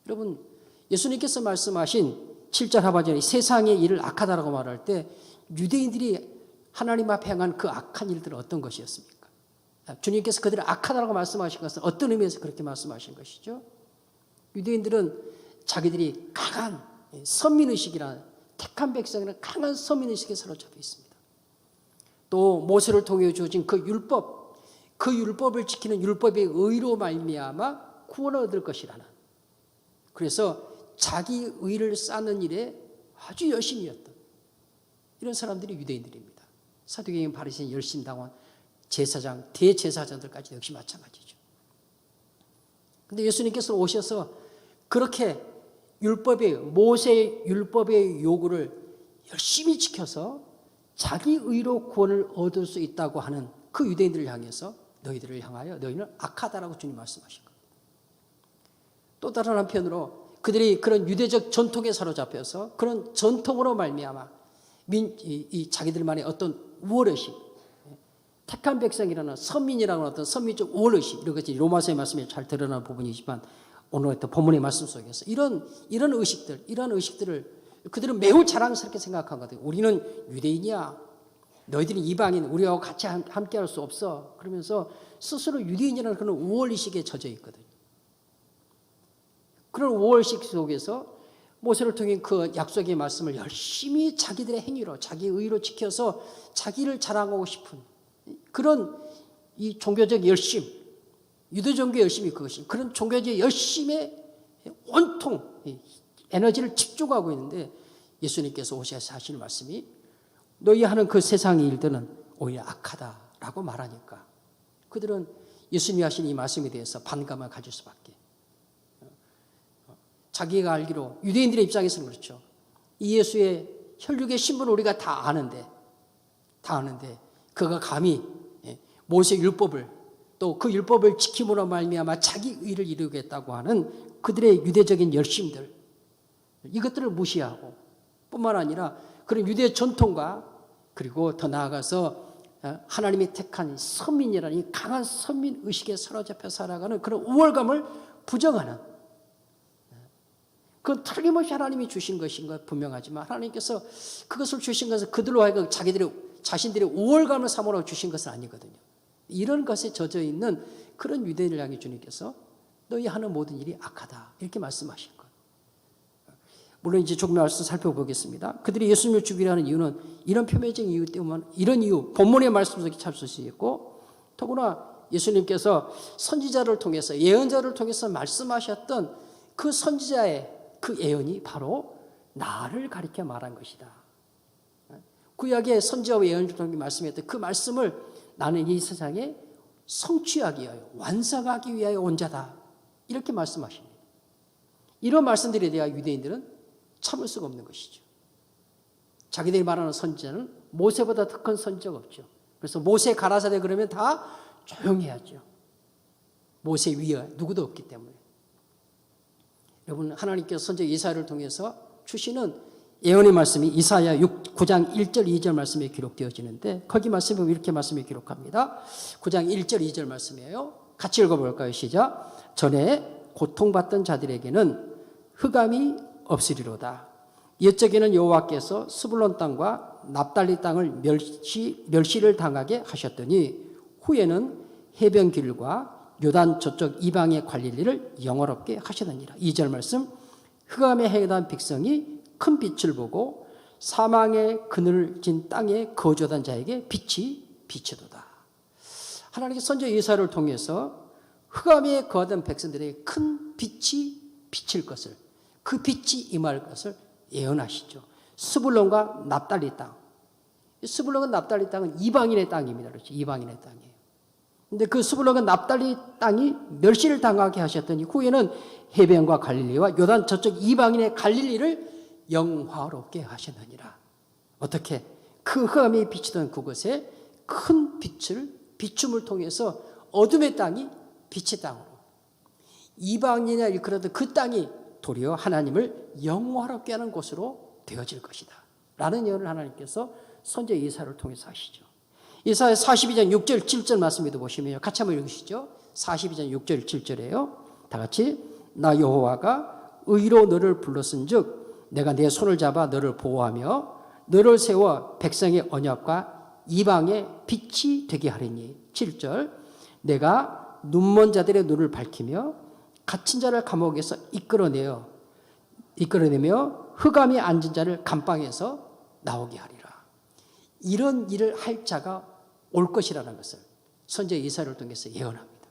여러분, 예수님께서 말씀하신 7절 하반절에 세상의 일을 악하다라고 말할 때 유대인들이 하나님 앞에 향한 그 악한 일들은 어떤 것이었습니까? 주님께서 그들을 악하다라고 말씀하신 것은 어떤 의미에서 그렇게 말씀하신 것이죠? 유대인들은 자기들이 강한 선민의식이라는, 택한 백성이라는 강한 선민의식에 사로잡혀 있습니다. 또 모세를 통해 주어진 그 율법, 그 율법을 지키는 율법의 의로 말미암아 구원을 얻을 것이라는, 그래서 자기 의를 쌓는 일에 아주 열심히 했던 이런 사람들이 유대인들입니다. 사두개인 바리새인 열심당원 제사장, 대제사장들까지 역시 마찬가지죠. 그런데 예수님께서 오셔서 그렇게 율법의, 모세의 율법의 요구를 열심히 지켜서 자기 의로 구원을 얻을 수 있다고 하는 그 유대인들을 향해서 너희들을 향하여 너희는 악하다라고 주님 말씀하신 거예요. 또 다른 한편으로 그들이 그런 유대적 전통에 사로잡혀서 그런 전통으로 말미암아 자기들만의 어떤 우월의식, 택한 백성이라는 선민이라는 어떤 선민적 우월의식, 이런 것이 로마서의 말씀에 잘 드러나는 부분이지만 오늘 또 본문의 말씀 속에서 이런 의식들을 그들은 매우 자랑스럽게 생각하거든요. 우리는 유대인이야. 너희들은 이방인, 우리하고 같이 함께할 수 없어. 그러면서 스스로 유대인이라는 그런 우월의식에 젖어 있거든요. 그런 우월의식 속에서 모세를 통해 그 약속의 말씀을 열심히 자기들의 행위로, 자기 의로 지켜서 자기를 자랑하고 싶은 그런 이 종교적 열심, 유대 종교의 열심이 그것이 그런 종교적 열심에 온통 에너지를 집중하고 있는데 예수님께서 오셔서 하시는 말씀이 너희 하는 그 세상의 일들은 오히려 악하다라고 말하니까 그들은 예수님이 하신 이 말씀에 대해서 반감을 가질 수밖에. 자기가 알기로 유대인들의 입장에서는 그렇죠. 이 예수의 혈육의 신분을 우리가 다 아는데 그가 감히 모세 율법을 또 그 율법을 지킴으로 말미암아 자기 의를 이루겠다고 하는 그들의 유대적인 열심들, 이것들을 무시하고 뿐만 아니라 그런 유대 전통과 그리고 더 나아가서 하나님이 택한 선민이라는 이 강한 선민 의식에 사로잡혀 살아가는 그런 우월감을 부정하는, 그건 틀림없이 하나님이 주신 것인 것 분명하지만 하나님께서 그것을 주신 것은 그들로 하여금 자신들의 우월감을 삼으라고 주신 것은 아니거든요. 이런 것에 젖어 있는 그런 유대인을 향해 주님께서 너희 하는 모든 일이 악하다 이렇게 말씀하신 것. 물론 이제 조금 말씀 살펴보겠습니다. 그들이 예수님을 죽이려 하는 이유는 이런 표면적인 이유 때문에, 이런 이유 본문의 말씀 속에 찾을 수 있고, 더구나 예수님께서 선지자를 통해서 예언자를 통해서 말씀하셨던 그 선지자의 그 예언이 바로 나를 가리켜 말한 것이다. 구약의 선지자와 예언자를 통해 말씀했던 그 말씀을 나는 이 세상에 성취하기 위하여 완성하기 위하여 온 자다 이렇게 말씀하십니다. 이런 말씀들에 대하여 유대인들은 참을 수가 없는 것이죠. 자기들이 말하는 선지자는 모세보다 더 큰 선지자가 없죠. 그래서 모세 가라사대 그러면 다 조용히 하죠. 모세 위에 누구도 없기 때문에. 여러분, 하나님께서 선지자 이사야를 통해서 주시는 예언의 말씀이 이사야 9장 1절 2절 말씀에 기록되어지는데 거기 말씀에 보면 이렇게 말씀에 기록합니다. 9장 1절 2절 말씀이에요. 같이 읽어볼까요? 시작. 전에 고통받던 자들에게는 흑암이 없으리로다. 옛적에는 여호와께서 스불론 땅과 납달리 땅을 멸시를 당하게 하셨더니 후에는 해변길과 요단 저쪽 이방에 관릴 일을 영화롭게 하시느니라. 2절 말씀. 흑암에 행하던 백성이 큰 빛을 보고 사망의 그늘을 진 땅에 거주하던 자에게 빛이 비치도다. 하나님께서 선지자 예사를 통해서 흑암에 거하던 백성들에게 큰 빛이 비칠 것을, 그 빛이 임할 것을 예언하시죠. 스불론과 납달리 땅. 스불론과 납달리 땅은 이방인의 땅입니다. 그렇죠? 이방인의 땅이에요. 근데 그 스불론과 납달리 땅이 멸시를 당하게 하셨더니 후에는 해변과 갈릴리와 요단 저쪽 이방인의 갈릴리를 영화롭게 하셨느니라. 어떻게? 그 흑암이 비치던 그곳에 큰 비춤을 통해서 어둠의 땅이 빛의 땅으로, 이방인이나 일컬어도 그 땅이 도리어 하나님을 영화롭게 하는 곳으로 되어질 것이다 라는 예언을 하나님께서 선지자 예사를 통해서 하시죠. 예사야 42장 6절 7절 말씀에도 보시면 같이 한번 읽으시죠. 42장 6절 7절이에요. 다 같이. 나 여호와가 의로 너를 불렀은즉 내가 내 손을 잡아 너를 보호하며 너를 세워 백성의 언약과 이방의 빛이 되게 하리니. 7절. 내가 눈먼 자들의 눈을 밝히며 갇힌 자를 감옥에서 이끌어내며 흑암에 앉은 자를 감방에서 나오게 하리라. 이런 일을 할 자가 올 것이라는 것을 선지자 예사를 통해서 예언합니다.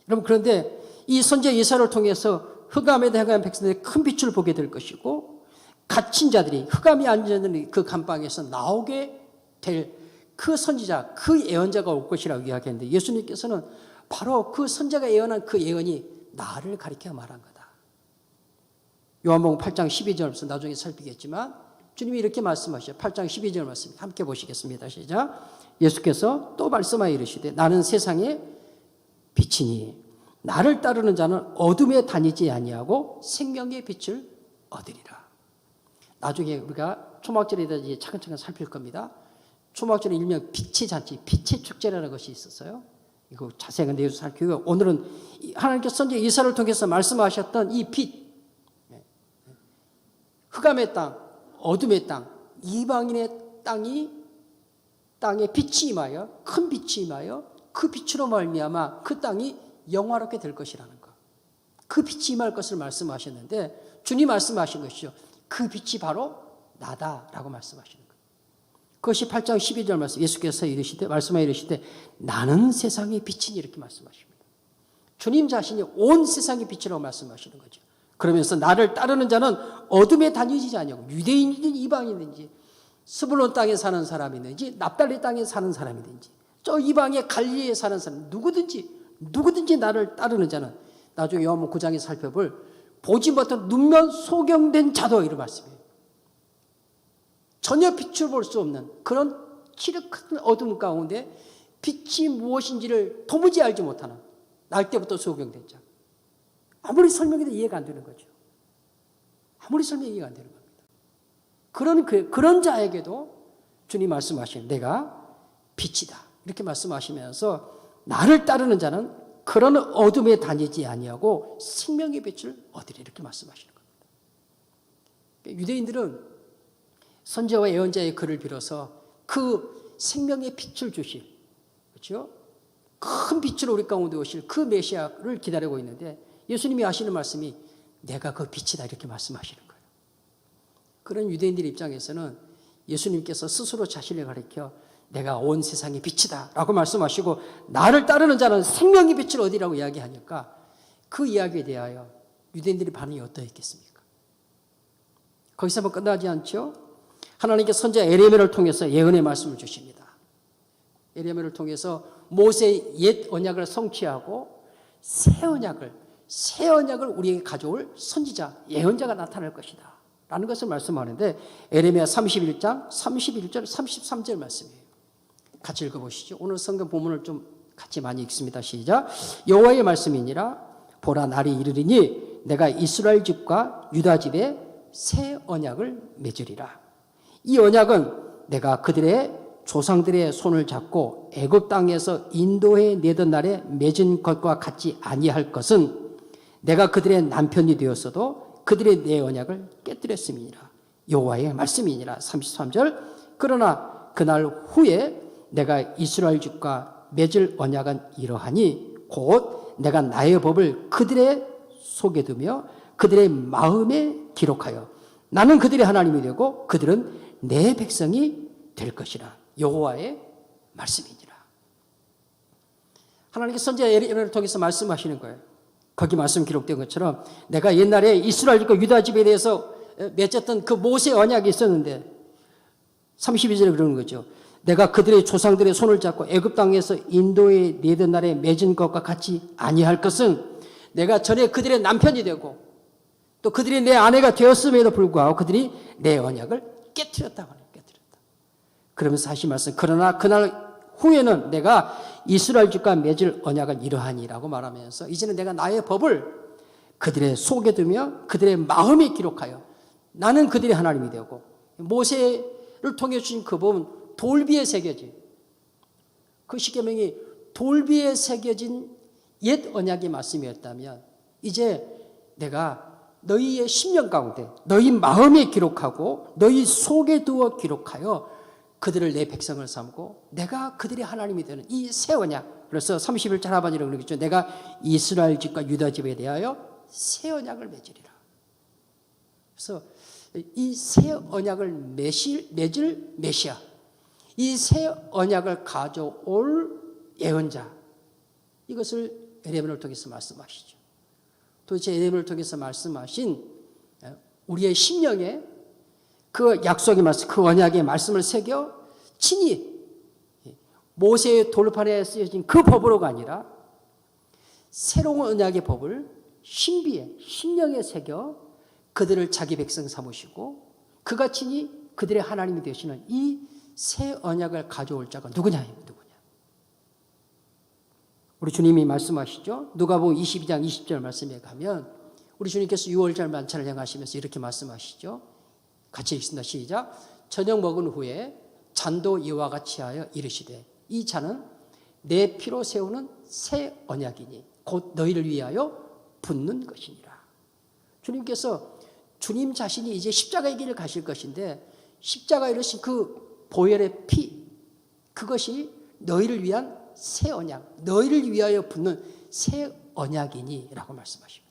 여러분, 그런데 이 선지자 예사를 통해서 흑암에 행한 백성들의 큰 빛을 보게 될 것이고 갇힌 자들이 흑암에 앉은 그 감방에서 나오게 될 그 선지자, 그 예언자가 올 것이라고 이야기했는데 예수님께서는 바로 그 선지자가 예언한 그 예언이 나를 가리켜 말한 거다. 요한복음 8장 12절에서 나중에 살피겠지만 주님이 이렇게 말씀하셔요. 8장 12절 말씀 함께 보시겠습니다. 시작. 예수께서 또 말씀하여 이르시되 나는 세상의 빛이니 나를 따르는 자는 어둠에 다니지 아니하고 생명의 빛을 얻으리라. 나중에 우리가 초막절에 대해 차근차근 살필 겁니다. 초막절은 일명 빛의 잔치, 빛의 축제라는 것이 있었어요. 이거 자세한 내용을 살피고 오늘은 하나님께서 선지자 이사야를 통해서 말씀하셨던 이 빛, 흑암의 땅, 어둠의 땅, 이방인의 땅에 빛이 임하여 큰 빛이 임하여 그 빛으로 말미암아 그 땅이 영화롭게 될 것이라는 것. 그 빛이 임할 것을 말씀하셨는데 주님 말씀하신 것이죠. 그 빛이 바로 나다라고 말씀하시는 거예요. 그것이 8장 12절 말씀 예수께서 말씀하여 이르시되 나는 세상의 빛이니 이렇게 말씀하십니다. 주님 자신이 온 세상의 빛이라고 말씀하시는 거죠. 그러면서 나를 따르는 자는 어둠에 다니지 아니하고 유대인이든 이방인이든지 스불론 땅에 사는 사람이든지 납달리 땅에 사는 사람이든지 저 이방의 갈릴리에 사는 사람 누구든지 나를 따르는 자는 나중에 요한복음 9장에 살펴볼 보지 못한 눈면 소경된 자도 이런 말씀이에요. 전혀 빛을 볼 수 없는 그런 칠흑한 어둠 가운데 빛이 무엇인지를 도무지 알지 못하는 날 때부터 소경된 자. 아무리 설명해도 이해가 안 되는 거죠. 아무리 설명해도 이해가 안 되는 겁니다. 그런 자에게도 주님 말씀하시는 내가 빛이다. 이렇게 말씀하시면서 나를 따르는 자는 그런 어둠에 다니지 아니하고 생명의 빛을 얻으리 이렇게 말씀하시는 겁니다. 유대인들은 선지자와 예언자의 글을 빌어서 그 생명의 빛을 주실, 그렇죠? 큰 빛으로 우리 가운데 오실 그 메시아를 기다리고 있는데 예수님이 하시는 말씀이 내가 그 빛이다 이렇게 말씀하시는 거예요. 그런 유대인들 입장에서는 예수님께서 스스로 자신을 가리켜 내가 온 세상의 빛이다 라고 말씀하시고 나를 따르는 자는 생명의 빛을 얻으리라고 이야기하니까 그 이야기에 대하여 유대인들의 반응이 어떠했겠습니까? 거기서만 끝나지 않죠? 하나님께서 선지자 에레미야를 통해서 예언의 말씀을 주십니다. 에레미야를 통해서 모세의 옛 언약을 성취하고 새 언약을 우리에게 가져올 선지자, 예언자가 나타날 것이다 라는 것을 말씀하는데 에레미야 31장 31절 33절 말씀이에요. 같이 읽어보시죠. 오늘 성경 본문을 좀 같이 많이 읽습니다. 시작. 여호와의 말씀이니라 보라 날이 이르리니 내가 이스라엘 집과 유다 집에 새 언약을 맺으리라. 이 언약은 내가 그들의 조상들의 손을 잡고 애굽 땅에서 인도해 내던 날에 맺은 것과 같지 아니할 것은 내가 그들의 남편이 되었어도 그들의 내 언약을 깨뜨렸음이니라. 여호와의 말씀이니라. 33절. 그러나 그날 후에 내가 이스라엘 집과 맺을 언약은 이러하니 곧 내가 나의 법을 그들의 속에 두며 그들의 마음에 기록하여 나는 그들의 하나님이 되고 그들은 내 백성이 될 것이라. 여호와의 말씀이니라. 하나님께서 선지자 예레미야를 통해서 말씀하시는 거예요. 거기 말씀 기록된 것처럼 내가 옛날에 이스라엘 집과 유다 집에 대해서 맺었던 그 모세 언약이 있었는데 32절에 그러는 거죠. 내가 그들의 조상들의 손을 잡고 애굽 땅에서 인도에 내던 날에 맺은 것과 같이 아니할 것은 내가 전에 그들의 남편이 되고 또 그들이 내 아내가 되었음에도 불구하고 그들이 내 언약을 깨뜨렸다고 하네요. 깨뜨렸다. 그러면서 다시 말씀. 그러나 그날 후에는 내가 이스라엘 집과 맺을 언약은 이러하니라고 말하면서 이제는 내가 나의 법을 그들의 속에 두며 그들의 마음에 기록하여 나는 그들의 하나님이 되고 모세를 통해 주신 그 법은 돌비에 새겨진 그 십계명이 돌비에 새겨진 옛 언약의 말씀이었다면 이제 내가 너희의 심령 가운데 너희 마음에 기록하고 너희 속에 두어 기록하여 그들을 내 백성을 삼고 내가 그들의 하나님이 되는 이 새 언약. 그래서 31절 하반이라고 그러겠죠. 내가 이스라엘 집과 유다 집에 대하여 새 언약을 맺으리라. 그래서 이 새 언약을 맺을 메시아, 이 새 언약을 가져올 예언자, 이것을 에레미야를 통해서 말씀하시죠. 도대체 에레미야를 통해서 말씀하신 우리의 심령에 그 약속의 말씀, 그 언약의 말씀을 새겨 친히 모세의 돌판에 쓰여진 그 법으로가 아니라 새로운 언약의 법을 신비에, 심령에 새겨 그들을 자기 백성 삼으시고 그가 친히 그들의 하나님이 되시는 이 새 언약을 가져올 자가 누구냐? 우리 주님이 말씀하시죠. 누가복음 22장 20절 말씀에 가면 우리 주님께서 유월절 만찬을 행하시면서 이렇게 말씀하시죠. 같이 읽습니다. 시작. 저녁 먹은 후에 잔도 이와 같이 하여 이르시되 이 잔은 내 피로 세우는 새 언약이니 곧 너희를 위하여 붓는 것이니라. 주님께서 주님 자신이 이제 십자가의 길을 가실 것인데 십자가에 이르신 그 보혈의 피, 그것이 너희를 위한 새 언약, 너희를 위하여 붓는 새 언약이니 라고 말씀하십니다.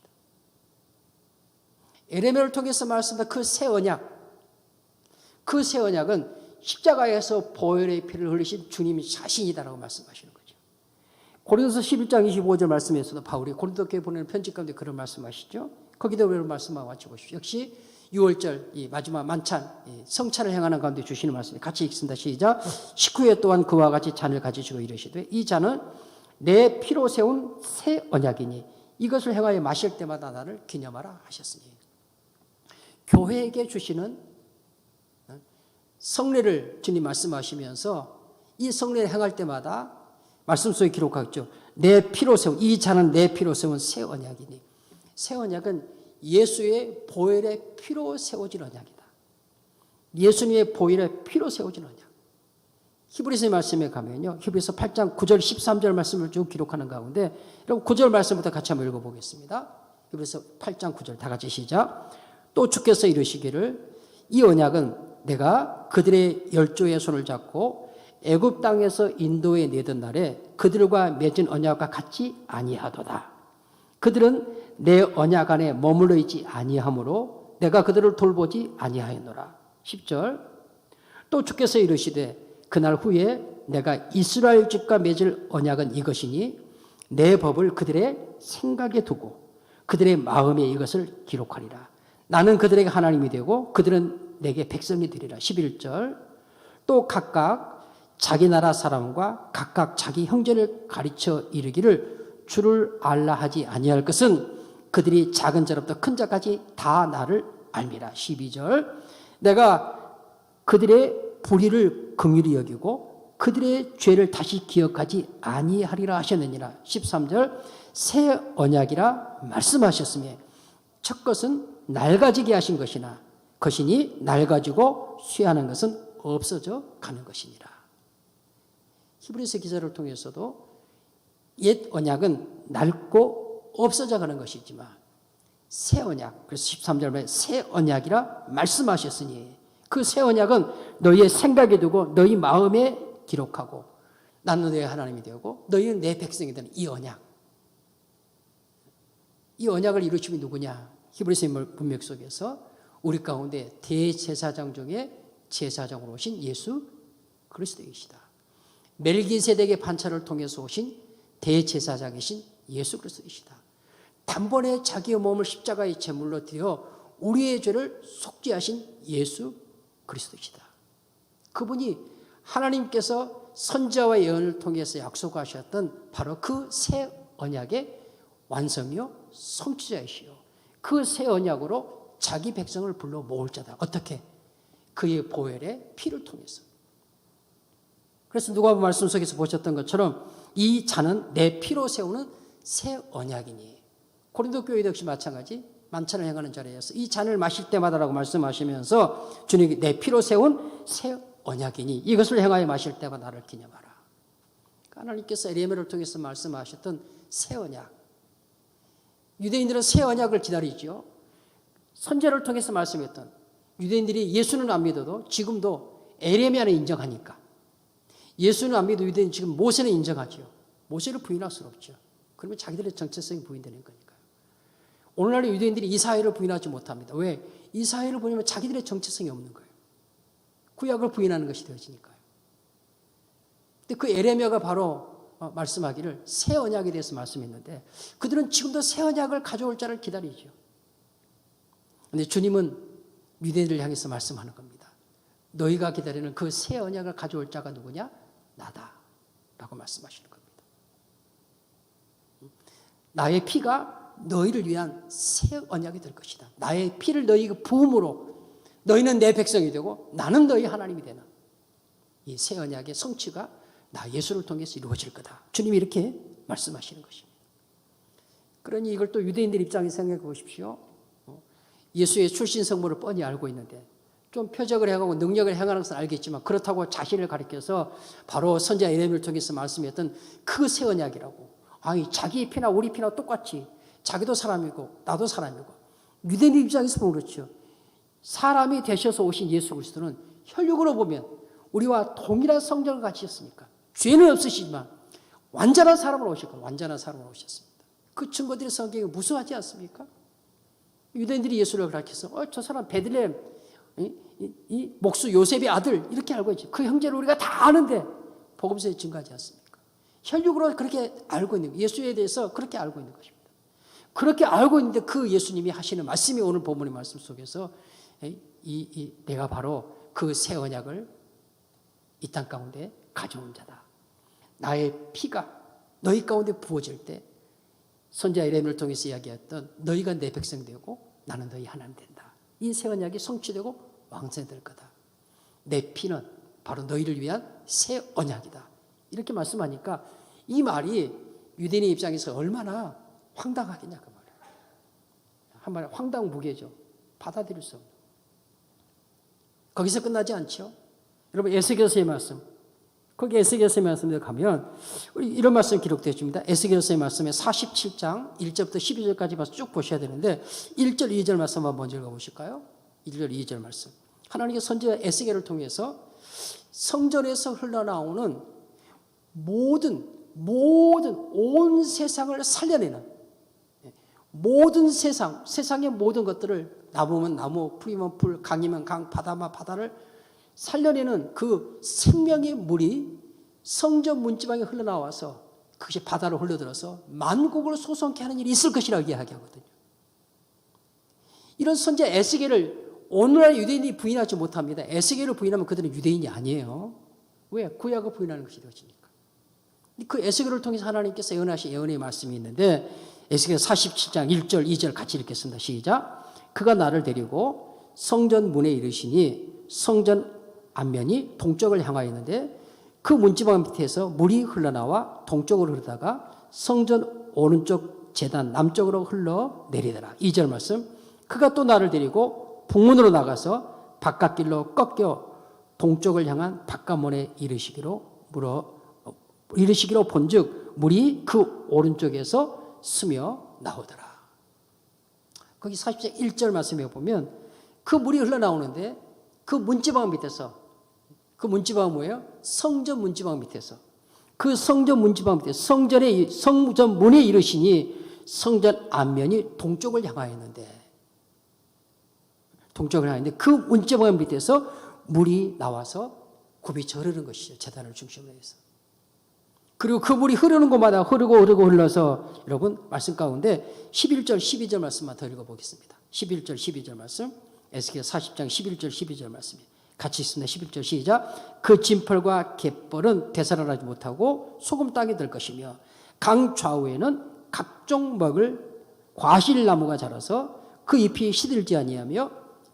에레미야를 통해서 말씀한 그 새 언약, 그 새 언약은 십자가에서 보혈의 피를 흘리신 주님 자신이다라고 말씀하시는 거죠. 고린도서 11장 25절 말씀에서도 바울이 고린도 교회 보내는 편지 가운데 그런 말씀하시죠. 거기도 이런 말씀하고 같이 보십시오. 역시 6월절 이 마지막 만찬 성찬을 행하는 가운데 주시는 말씀 같이 읽습니다. 시작. 식후에 또한 그와 같이 잔을 가지시고 이르시되 이 잔은 내 피로 세운 새 언약이니 이것을 행하여 마실 때마다 나를 기념하라 하셨으니 교회에게 주시는 성례를 주님 말씀하시면서 이 성례를 행할 때마다 말씀 속에 기록하죠. 내 피로 세운 이 잔은 내 피로 세운 새 언약이니 새 언약은 예수의 보혈의 피로 세워진 언약이다. 예수님의 보혈의 피로 세워진 언약. 히브리서 말씀에 가면요. 히브리서 8장 9절 13절 말씀을 쭉 기록하는 가운데 여러분 9절 말씀부터 같이 한번 읽어보겠습니다. 히브리서 8장 9절 다 같이 시작. 또 주께서 이르시기를 이 언약은 내가 그들의 열조의 손을 잡고 애굽 땅에서 인도에 내던 날에 그들과 맺은 언약과 같이 아니하도다. 그들은 내 언약 안에 머물러 있지 아니하므로 내가 그들을 돌보지 아니하였노라. 10절 또 주께서 이르시되 그날 후에 내가 이스라엘 집과 맺을 언약은 이것이니 내 법을 그들의 생각에 두고 그들의 마음에 이것을 기록하리라. 나는 그들에게 하나님이 되고 그들은 내게 백성이 되리라. 11절 또 각각 자기 나라 사람과 각각 자기 형제를 가르쳐 이르기를 주를 알라 하지 아니할 것은 그들이 작은 자로부터 큰 자까지 다 나를 알미라. 12절 내가 그들의 불의를 긍휼히 여기고 그들의 죄를 다시 기억하지 아니하리라 하셨느니라. 13절 새 언약이라 말씀하셨으며 첫 것은 낡아지게 하신 것이니 낡아지고 쇠하는 것은 없어져 가는 것이니라. 히브리서 기사를 통해서도 옛 언약은 낡고 없어져 가는 것이지만 새 언약, 그래서 13절에 새 언약이라 말씀하셨으니 그 새 언약은 너희의 생각에 두고 너희 마음에 기록하고 나는 너희의 하나님이 되고 너희는 내 백성이 되는 이 언약. 이 언약을 이루신 분이 누구냐? 히브리서 문맥 속에서 우리 가운데 대제사장 중에 제사장으로 오신 예수 그리스도이시다. 멜기세덱의 반차를 통해서 오신 대제사장이신 예수 그리스도이시다. 단번에 자기의 몸을 십자가의 제물로 드려 우리의 죄를 속죄하신 예수 그리스도이시다. 그분이 하나님께서 선지자와 예언을 통해서 약속하셨던 바로 그 새 언약의 완성이요 성취자이시요 그 새 언약으로 자기 백성을 불러 모을 자다. 어떻게? 그의 보혈의 피를 통해서. 그래서 누가복음 말씀 속에서 보셨던 것처럼 이 잔은 내 피로 세우는 새 언약이니 고린도 교회도 역시 마찬가지 만찬을 행하는 자리에서 이 잔을 마실 때마다라고 말씀하시면서 주님이 내 피로 세운 새 언약이니 이것을 행하여 마실 때마다 나를 기념하라. 하나님께서 에레미야를 통해서 말씀하셨던 새 언약. 유대인들은 새 언약을 기다리죠. 선제를 통해서 말씀했던 유대인들이 예수는 안 믿어도 지금도 에레미야는 인정하니까 예수는 안 믿어도 유대인 지금 모세는 인정하죠. 모세를 부인할 수는 없죠. 그러면 자기들의 정체성이 부인되는 거니까요. 오늘날의 유대인들이 이사야를 부인하지 못합니다. 왜? 이사야를 부인하면 자기들의 정체성이 없는 거예요. 구약을 부인하는 것이 되어지니까요. 근데 그 에레미야가 바로 말씀하기를 새 언약에 대해서 말씀했는데 그들은 지금도 새 언약을 가져올 자를 기다리죠. 그런데 주님은 유대인들을 향해서 말씀하는 겁니다. 너희가 기다리는 그 새 언약을 가져올 자가 누구냐? 나다. 라고 말씀하시는 겁니다. 나의 피가 너희를 위한 새 언약이 될 것이다. 나의 피를 너희가 부음으로 너희는 내 백성이 되고 나는 너희 하나님이 되나. 이 새 언약의 성취가 나 예수를 통해서 이루어질 거다. 주님이 이렇게 말씀하시는 것입니다. 그러니 이걸 또 유대인들 입장에서 생각해 보십시오. 예수의 출신 성모를 뻔히 알고 있는데 좀 표적을 행하고 능력을 행하는 것은 알겠지만 그렇다고 자신을 가리켜서 바로 선지자 예레미야를 통해서 말씀했던 그 새 언약이라고. 아니 자기 피나 우리 피나 똑같이 자기도 사람이고 나도 사람이고. 유대인 입장에서 보면 그렇죠. 사람이 되셔서 오신 예수 그리스도는 혈육으로 보면 우리와 동일한 성정을 가지셨으니까 죄는 없으시지만 완전한 사람으로 오셨고 완전한 사람으로 오셨습니다. 그 증거들이 성경에 무수하지 않습니까? 유대인들이 예수를 가르쳐서 저 사람 베들레헴 이 목수 요셉의 아들 이렇게 알고 있죠. 그 형제를 우리가 다 아는데 복음서에 증거하지 않습니까? 혈육으로 그렇게 알고 있는 거예요. 예수에 대해서 그렇게 알고 있는 것입니다. 그렇게 알고 있는데 그 예수님이 하시는 말씀이 오늘 본문의 말씀 속에서 내가 바로 그 새 언약을 이 땅 가운데 가져온 자다. 나의 피가 너희 가운데 부어질 때 선지자 예레미야를 통해서 이야기했던 너희가 내 백성 되고 나는 너희 하나님 된다. 이 새 언약이 성취되고 왕성될 거다. 내 피는 바로 너희를 위한 새 언약이다. 이렇게 말씀하니까 이 말이 유대인의 입장에서 얼마나 황당하겠냐 그 말이에요. 한마디로 황당무계죠. 받아들일 수 없는. 거기서 끝나지 않죠. 여러분 에스겔서의 말씀, 거기 에스겔서의 말씀에 가면 이런 말씀 기록되어 있습니다. 에스겔서의 말씀에 47장 1절부터 12절까지 봐서 쭉 보셔야 되는데 1절 2절 말씀 한번 먼저 읽어보실까요? 1절 2절 말씀. 하나님의 선지자 에스겔을 통해서 성전에서 흘러나오는 모든 온 세상을 살려내는 모든 세상의 모든 것들을 나무면 나무, 풀이면 풀, 강이면 강, 바다면 바다를 살려내는 그 생명의 물이 성전 문지방에 흘러나와서 그것이 바다로 흘러들어서 만국을 소송케 하는 일이 있을 것이라고 이야기하거든요. 이런 선지자 에스겔을 오늘날 유대인이 부인하지 못합니다. 에스겔을 부인하면 그들은 유대인이 아니에요. 왜? 구약을 부인하는 것이 되어지니까. 그 에스겔을 통해서 하나님께서 예언하신 예언의 말씀이 있는데 에스겔 47장 1절 2절 같이 읽겠습니다. 시작. 그가 나를 데리고 성전 문에 이르시니 성전 앞면이 동쪽을 향하여 있는데 그 문지방 밑에서 물이 흘러나와 동쪽으로 흐르다가 성전 오른쪽 제단 남쪽으로 흘러내리더라. 2절 말씀. 그가 또 나를 데리고 북문으로 나가서 바깥길로 꺾여 동쪽을 향한 바깥문에 이르시기로 본즉 물이 그 오른쪽에서 스며 나오더라. 거기 40장 1절 말씀에 보면 그 물이 흘러나오는데 그 문지방 밑에서 그 문지방은 뭐예요? 성전 문지방 밑에서 그 성전 문지방 밑에 성전 문에 이르시니 성전 앞면이 동쪽을 향하였는데 그 문지방 밑에서 물이 나와서 굽이쳐 흐르는 것이죠. 제단을 중심으로 해서. 그리고 그 물이 흐르는 곳마다 흐르고 흘러서 여러분 말씀 가운데 11절 12절 말씀만 더 읽어보겠습니다. 11절 12절 말씀 에스겔 40장 11절 12절 말씀이 같이 있습니다. 11절 시작. 그 진펄과 갯벌은 되살아나지 못하고 소금 땅이 될 것이며 강 좌우에는 각종 먹을 과실나무가 자라서 그 잎이 시들지 아니하며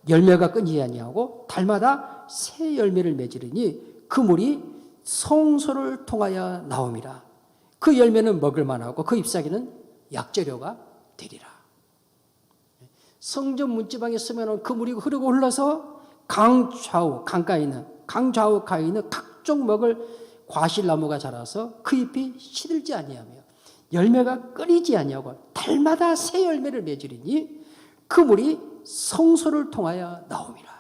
열매가 끊이지 아니하고 달마다 새 열매를 맺으리니 그 물이 성소를 통하여 나옴이라. 그 열매는 먹을 만하고 그 잎사귀는 약재료가 되리라. 성전 문지방에 쓰면 그 물이 흐르고 흘러서 강 좌우 가에 있는 각종 먹을 과실나무가 자라서 그 잎이 시들지 아니하며 열매가 끊이지 아니하고 달마다 새 열매를 맺으리니 그 물이 성소를 통하여 나옴이라.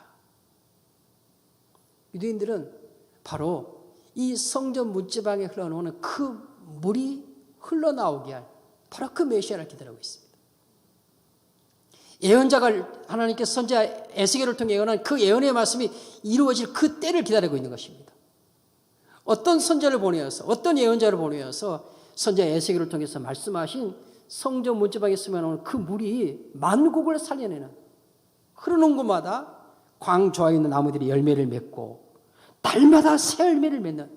유대인들은 바로 이 성전 문지방에 흘러나오는 그 물이 흘러나오게 할 바로 그 메시아를 기다리고 있습니다. 예언자가 하나님께서 선지자 에스겔을 통해 예언한 그 예언의 말씀이 이루어질 그 때를 기다리고 있는 것입니다. 어떤 선지자를 보내어서 어떤 예언자를 보내어서 선지자 에스겔을 통해서 말씀하신 성전 문지방에 스며나오는 그 물이 만국을 살려내는 흐르는 곳마다 광 좌에 있는 나무들이 열매를 맺고 달마다 새 열매를 맺는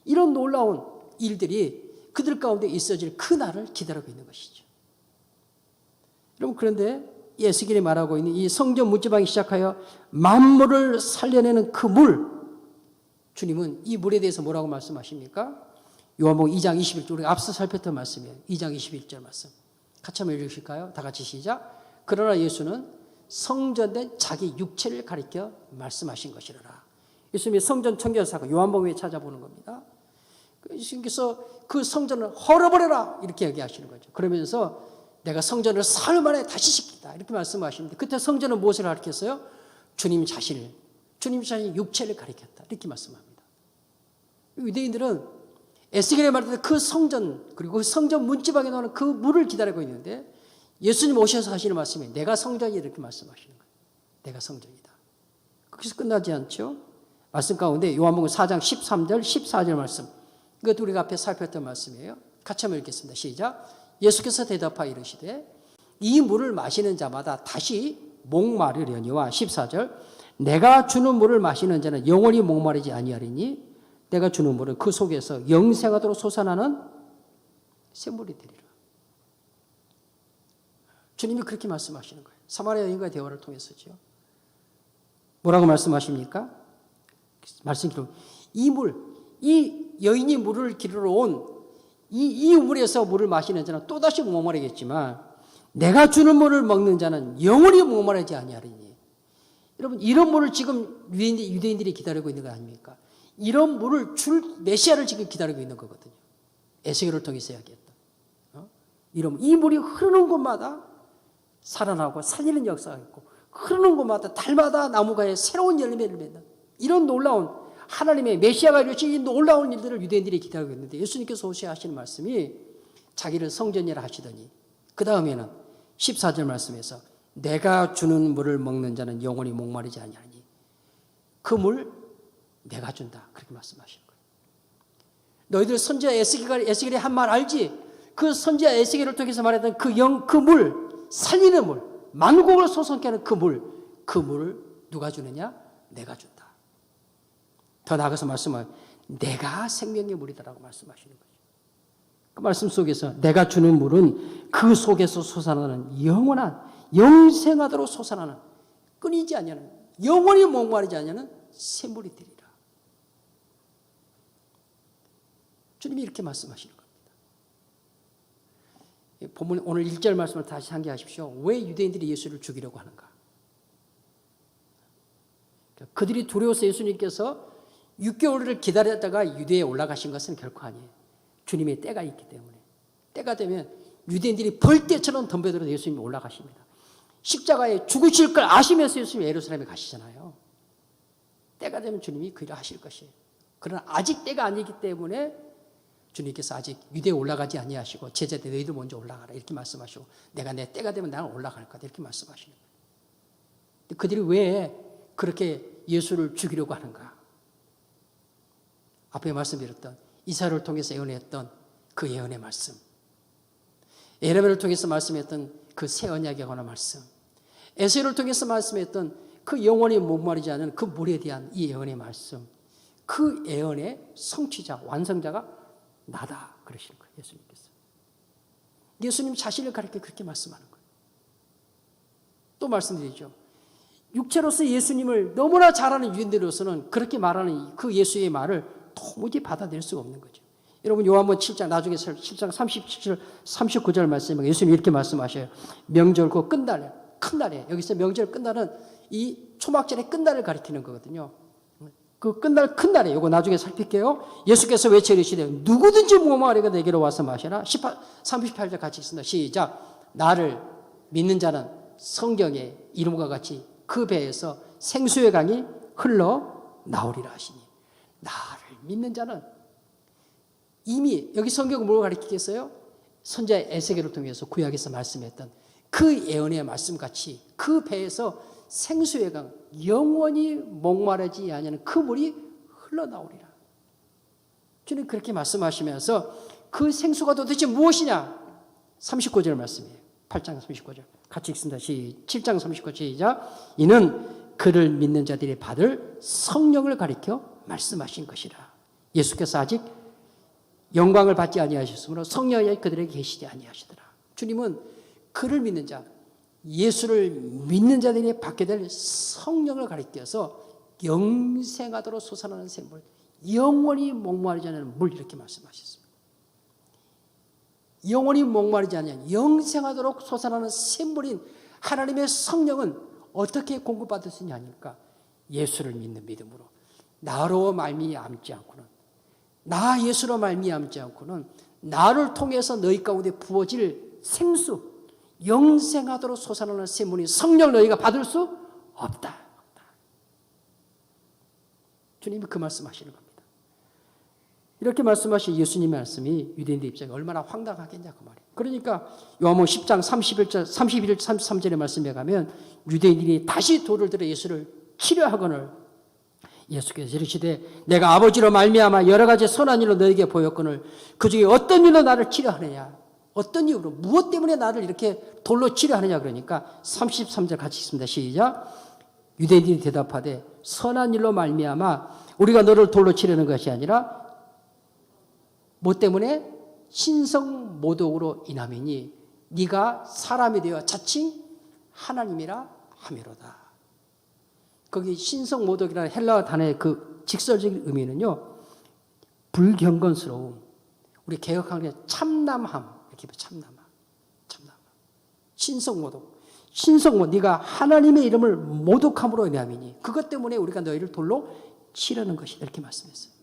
이런 놀라운 일들이 그들 가운데 있어질 그 날을 기다리고 있는 것이죠. 여러분 그런데 에스겔이 말하고 있는 이 성전 문지방이 시작하여 만물을 살려내는 그 물, 주님은 이 물에 대해서 뭐라고 말씀하십니까? 요한복음 2장 21절, 우리가 앞서 살폈던 말씀이에요. 2장 21절 말씀. 같이 한번 읽으실까요? 다 같이 시작. 그러나 예수는 성전된 자기 육체를 가리켜 말씀하신 것이라. 예수님이 성전 청결 사건, 요한복음에 찾아보는 겁니다. 예수님께서 그 성전을 헐어버려라 이렇게 얘기하시는 거죠. 그러면서 내가 성전을 사흘 만에 다시 짓겠다 이렇게 말씀하시는데, 그때 성전은 무엇을 가리켰어요? 주님 자신이 육체를 가리켰다 이렇게 말씀합니다. 유대인들은 에스겔에 말했던 그 성전, 그리고 그 성전 문지방에 나오는 그 물을 기다리고 있는데, 예수님 오셔서 하시는 말씀이 내가 성전이다 이렇게 말씀하시는 거예요. 내가 성전이다. 거기서 끝나지 않죠. 말씀 가운데 요한복음 4장 13절 14절 말씀, 이것도 우리가 앞에 살폈던 말씀이에요. 같이 한번 읽겠습니다. 시작. 예수께서 대답하여 이르시되 이 물을 마시는 자마다 다시 목마르려니와 14절 내가 주는 물을 마시는 자는 영원히 목마르지 아니하리니 내가 주는 물은 그 속에서 영생하도록 솟아나는 샘물이 되리라. 주님이 그렇게 말씀하시는 거예요. 사마리아 여인과의 대화를 통해서죠. 뭐라고 말씀하십니까? 말씀 기록. 이 물, 이 여인이 물을 기르러 온 이 우물에서 물을 마시는 자는 또다시 목마르겠지만 내가 주는 물을 먹는 자는 영원히 목마르지 아니하리니. 여러분, 이런 물을 지금 유대인들이 기다리고 있는 거 아닙니까? 이런 물을 줄 메시아를 지금 기다리고 있는 거거든요. 에스겔을 통해서 이야기했다. 이 물이 흐르는 곳마다 살아나고 살리는 역사가 있고, 흐르는 곳마다 달마다 나무가에 새로운 열매를 맺는 이런 놀라운 하나님의 메시아가 이루신 이 놀라운 일들을 유대인들이 기다리고 있는데, 예수님께서 오셔야 하시는 말씀이 자기를 성전이라 하시더니 그 다음에는 14절 말씀에서 내가 주는 물을 먹는 자는 영원히 목마르지 아니하니 그 물 내가 준다 그렇게 말씀하시는 거예요. 너희들 선지자 에스겔이 한 말 알지? 그 선지자 에스겔을 통해서 말했던 그 물, 살리는 물, 만국을 소성케 하는 그 물을 누가 주느냐? 내가 준다. 더 나아가서 말씀하면 내가 생명의 물이다라고 말씀하시는 거죠. 그 말씀 속에서 내가 주는 물은 그 속에서 솟아나는 영원한 영생하도록 솟아나는 끊이지 않냐는 영원히 목마르지 않냐는 샘물이 되리라. 주님이 이렇게 말씀하시는 겁니다. 본문 오늘 1절 말씀을 다시 상기하십시오. 왜 유대인들이 예수를 죽이려고 하는가? 그들이 두려워서 예수님께서 6개월을 기다렸다가 유대에 올라가신 것은 결코 아니에요. 주님의 때가 있기 때문에. 때가 되면 유대인들이 벌떼처럼 덤벼들어 예수님이 올라가십니다. 십자가에 죽으실 걸 아시면서 예수님이 예루살렘에 가시잖아요. 때가 되면 주님이 그 일을 하실 것이에요. 그러나 아직 때가 아니기 때문에 주님께서 아직 유대에 올라가지 아니하시고 제자들 너희들 먼저 올라가라 이렇게 말씀하시고 내가 내 때가 되면 나는 올라갈 거다 이렇게 말씀하시는 거예요. 그들이 왜 그렇게 예수를 죽이려고 하는가? 앞에 말씀드렸던 이사야를 통해서 예언했던 그 예언의 말씀, 예레미야를 통해서 말씀했던 그 새 언약에 관한 말씀, 에스겔을 통해서 말씀했던 그 영원히 목마르지 않은 그 물에 대한 이 예언의 말씀, 그 예언의 성취자, 완성자가 나다 그러시는 거예요. 예수님께서. 예수님 자신을 가리켜 그렇게 말씀하는 거예요. 또 말씀드리죠. 육체로서 예수님을 너무나 잘 아는 유대인들로서는 그렇게 말하는 그 예수의 말을 도무지 받아들일 수가 없는 거죠. 여러분 요한복음 7장 나중에 7장 37절 39절 말씀에 예수님이 이렇게 말씀하셔요. 명절 그 끝날에 큰 날에 여기서 명절 끝날은 이 초막절의 끝날을 가리키는 거거든요. 그 끝날 큰 날에 이거 나중에 살필게요. 예수께서 외쳐 이르시되 누구든지 목마르거든 내게로 와서 마셔라. 38절 같이 있습니다. 시작. 나를 믿는 자는 성경의 이름과 같이 그 배에서 생수의 강이 흘러 나오리라 하시니 나를 믿는 자는 이미 여기 성경은 뭘 가리키겠어요? 선지자 에스겔을 통해서 구약에서 말씀했던 그 예언의 말씀같이 그 배에서 생수의 강 영원히 목마르지 아니하는 그 물이 흘러나오리라. 주님 그렇게 말씀하시면서 그 생수가 도대체 무엇이냐? 39절 말씀이에요. 8장 39절 같이 읽습니다. 7장 39절 시작. 이는 그를 믿는 자들이 받을 성령을 가리켜 말씀하신 것이라. 예수께서 아직 영광을 받지 아니하셨으므로 성령이 그들에게 계시지 아니하시더라. 주님은 그를 믿는 자, 예수를 믿는 자들이 받게 될 성령을 가리켜서 영생하도록 솟아나는 샘물, 영원히 목마르지 않는 물, 이렇게 말씀하셨습니다. 영원히 목마르지 않는 영생하도록 솟아나는 샘물인 하나님의 성령은 어떻게 공급받을 수 있냐니까 예수를 믿는 믿음으로, 나로 말미암지 않고는, 나 예수로 말미암지 않고는 나를 통해서 너희 가운데 부어질 생수, 영생하도록 솟아나는 샘물인 성령 너희가 받을 수 없다. 주님이 그 말씀하시는 겁니다. 이렇게 말씀하신 예수님의 말씀이 유대인들 입장에 얼마나 황당하겠냐 그 말이에요. 그러니까 요한복음 10장 31절 33절의 말씀에 가면 유대인들이 다시 돌을 들어 예수를 치려하거늘 예수께서 이르시되 내가 아버지로 말미암아 여러 가지 선한 일로 너에게 보였거늘 그중에 어떤 일로 나를 치려하느냐, 어떤 이유로, 무엇 때문에 나를 이렇게 돌로 치려하느냐. 그러니까 33절 같이 읽습니다. 시작. 유대인들이 대답하되 선한 일로 말미암아 우리가 너를 돌로 치려는 것이 아니라 뭐 때문에? 신성 모독으로 인함이니 네가 사람이 되어 자칭 하나님이라 함이로다. 거기 신성 모독이라는 헬라어 단어의 그 직설적인 의미는요, 불경건스러움, 우리 개혁하는 게 참남함, 이렇게 참남함. 신성 모독, 네가 하나님의 이름을 모독함으로 인함이니 그것 때문에 우리가 너희를 돌로 치려는 것이다, 이렇게 말씀했어요.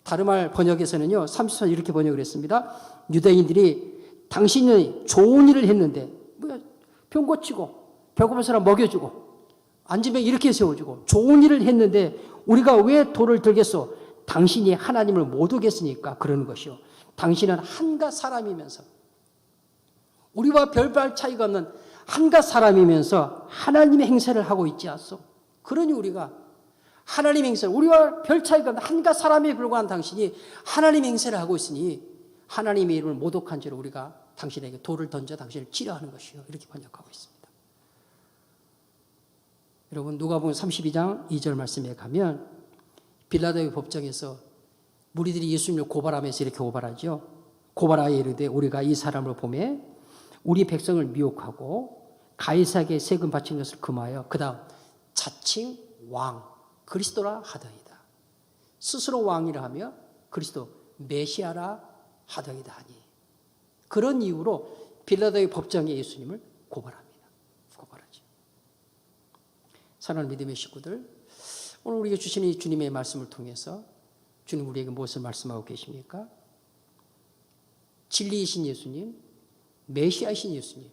다른 말 번역에서는요, 30절 이렇게 번역을 했습니다. 유대인들이 당신이 좋은 일을 했는데, 병 고치고, 배고픈 사람 먹여주고, 앉으면 이렇게 세워주고, 좋은 일을 했는데, 우리가 왜 돌을 들겠소? 당신이 하나님을 못 오겠으니까 그러는 것이요. 당신은 한갓 사람이면서, 우리와 별반 차이가 없는 한갓 사람이면서 하나님의 행세를 하고 있지 않소? 그러니 우리가 하나님의 행세를, 우리와 별 차이가 없는 한갓 사람에 불과한 당신이 하나님의 행세를 하고 있으니 하나님의 이름을 모독한 죄로 우리가 당신에게 돌을 던져 당신을 치려하는 것이요, 이렇게 번역하고 있습니다. 여러분, 누가복음 32장 2절 말씀에 가면 빌라도의 법정에서 무리들이 예수님을 고발하면서 이렇게 고발하죠. 고발하여 이르되 우리가 이 사람을 보매 우리 백성을 미혹하고 가이사에게 세금 바친 것을 금하여 그 다음 자칭 왕 그리스도라 하더이다. 스스로 왕이라 하며 그리스도 메시아라 하더이다 하니, 그런 이유로 빌라도의 법정에 예수님을 고발합니다. 고발하죠. 사랑하는 믿음의 식구들, 오늘 우리에게 주신 이 주님의 말씀을 통해서 주님 우리에게 무엇을 말씀하고 계십니까? 진리이신 예수님, 메시아이신 예수님,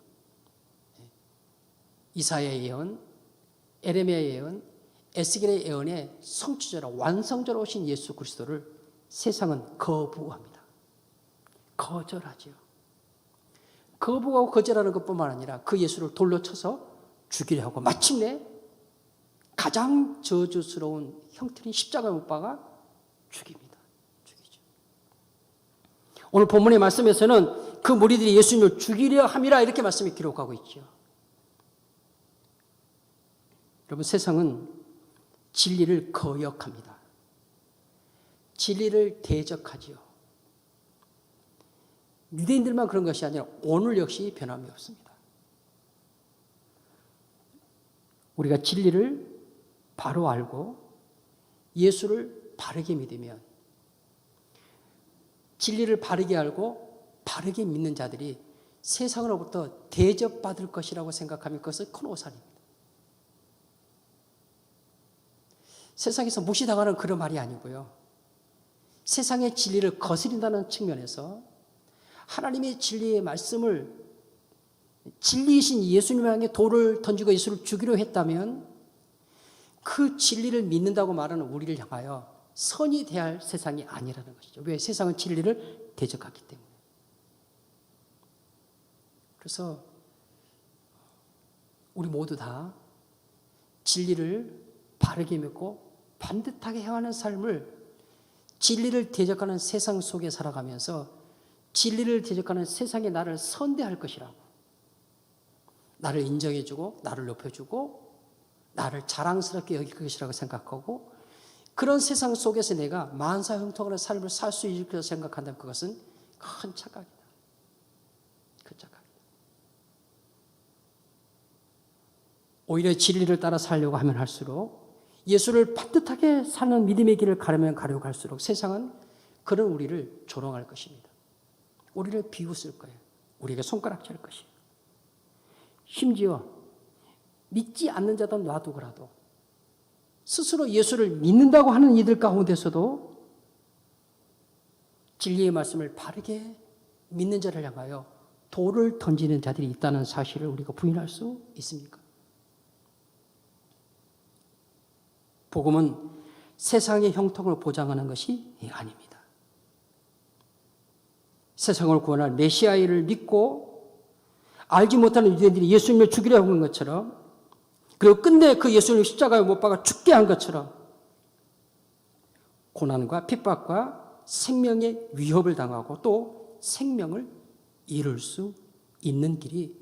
이사야의 예언, 에레미야의 예언, 에스겔의 예언의 성취자로 완성자로 오신 예수 그리스도를 세상은 거부합니다. 거절하죠. 거부하고 거절하는 것뿐만 아니라 그 예수를 돌로 쳐서 죽이려 하고 마침내 가장 저주스러운 형태인 십자가에 못 박아 죽입니다. 죽이죠. 오늘 본문의 말씀에서는 그 무리들이 예수님을 죽이려 함이라 이렇게 말씀이 기록하고 있죠. 여러분, 세상은 진리를 거역합니다. 진리를 대적하지요. 유대인들만 그런 것이 아니라 오늘 역시 변함이 없습니다. 우리가 진리를 바로 알고 예수를 바르게 믿으면, 진리를 바르게 알고 바르게 믿는 자들이 세상으로부터 대접받을 것이라고 생각하면 그것은 큰 오산입니다. 세상에서 무시당하는 그런 말이 아니고요. 세상의 진리를 거스린다는 측면에서 하나님의 진리의 말씀을, 진리이신 예수님을 향해 돌을 던지고 예수를 죽이려 했다면 그 진리를 믿는다고 말하는 우리를 향하여 선이 대할 세상이 아니라는 것이죠. 왜? 세상은 진리를 대적하기 때문에. 그래서 우리 모두 다 진리를 바르게 믿고 반듯하게 행하는 삶을, 진리를 대적하는 세상 속에 살아가면서 진리를 대적하는 세상이 나를 선대할 것이라고, 나를 인정해주고 나를 높여주고 나를 자랑스럽게 여길 것이라고 생각하고, 그런 세상 속에서 내가 만사형통하는 삶을 살 수 있을 것이라고 생각한다면 그것은 큰 착각이다. 큰 착각이다. 오히려 진리를 따라 살려고 하면 할수록, 예수를 반듯하게 사는 믿음의 길을 가려면 가려고 갈수록 세상은 그런 우리를 조롱할 것입니다. 우리를 비웃을 거예요. 우리에게 손가락질 것이에요. 심지어 믿지 않는 자도 놔두고라도 스스로 예수를 믿는다고 하는 이들 가운데서도 진리의 말씀을 바르게 믿는 자를 향하여 돌을 던지는 자들이 있다는 사실을 우리가 부인할 수 있습니까? 복음은 세상의 형통을 보장하는 것이 아닙니다. 세상을 구원할 메시아를 믿고 알지 못하는 유대인들이 예수님을 죽이려고 한 것처럼, 그리고 끝내 그 예수님을 십자가에 못 박아 죽게 한 것처럼 고난과 핍박과 생명의 위협을 당하고 또 생명을 잃을 수 있는 길이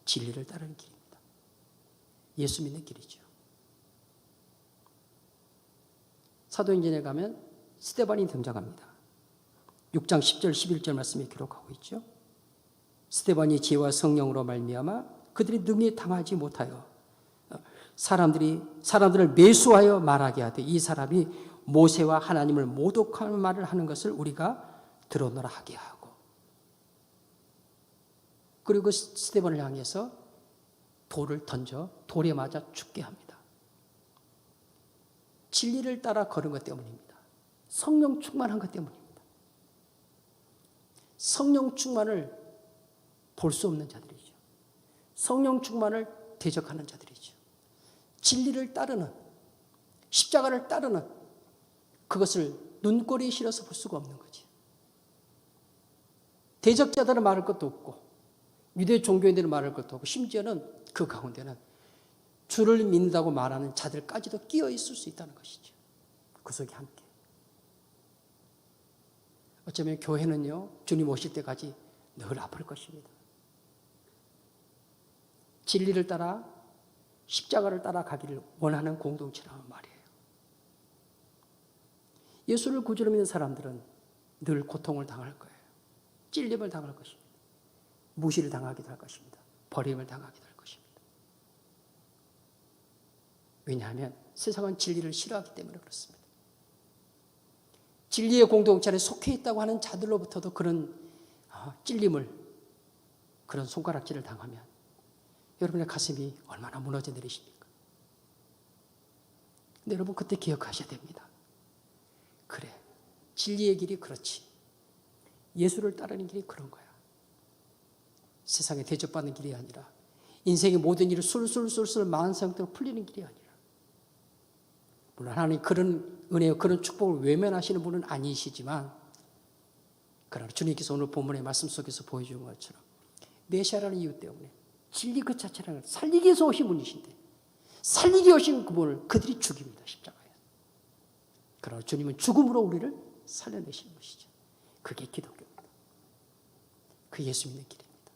진리를 따르는 길입니다. 예수 믿는 길이죠. 사도행전에 가면 스데반이 등장합니다. 6장 10절 11절 말씀에 기록하고 있죠. 스데반이 지혜와 성령으로 말미암아 그들이 능히 당하지 못하여 사람들을 매수하여 말하게 하되 이 사람이 모세와 하나님을 모독하는 말을 하는 것을 우리가 들어노라 하게 하고, 그리고 그 스데반을 향해서 돌을 던져 돌에 맞아 죽게 합니다. 진리를 따라 걸은 것 때문입니다. 성령 충만한 것 때문입니다. 성령 충만을 볼 수 없는 자들이죠. 성령 충만을 대적하는 자들이죠. 진리를 따르는, 십자가를 따르는 그것을 눈꼬리에 실어서 볼 수가 없는 거지. 대적자들은 말할 것도 없고 유대 종교인들은 말할 것도 없고, 심지어는 그 가운데는 주를 믿는다고 말하는 자들까지도 끼어 있을 수 있다는 것이죠. 그 속에 함께. 어쩌면 교회는요, 주님 오실 때까지 늘 아플 것입니다. 진리를 따라 십자가를 따라가기를 원하는 공동체라는 말이에요. 예수를 구주로 믿는 사람들은 늘 고통을 당할 거예요. 찔림을 당할 것입니다. 무시를 당하기도 할 것입니다. 버림을 당하기도 할 것입니다. 왜냐하면 세상은 진리를 싫어하기 때문에 그렇습니다. 진리의 공동체 안에 속해 있다고 하는 자들로부터도 그런 찔림을, 그런 손가락질을 당하면 여러분의 가슴이 얼마나 무너져 내리십니까? 근데 여러분 그때 기억하셔야 됩니다. 그래, 진리의 길이 그렇지. 예수를 따르는 길이 그런 거야. 세상에 대접받는 길이 아니라, 인생의 모든 일을 술술술술 만성대로 풀리는 길이 아니라. 물론 하나님 그런 은혜와 그런 축복을 외면하시는 분은 아니시지만, 그러나 주님께서 오늘 본문의 말씀 속에서 보여준 것처럼 메시아라는 이유 때문에, 진리 그 자체라는 살리기 위해서 오신 분이신데 살리기 위해 오신 그분을 그들이 죽입니다. 십자가에. 그러나 주님은 죽음으로 우리를 살려내시는 것이죠. 그게 기독교입니다. 그 예수 믿는 길입니다.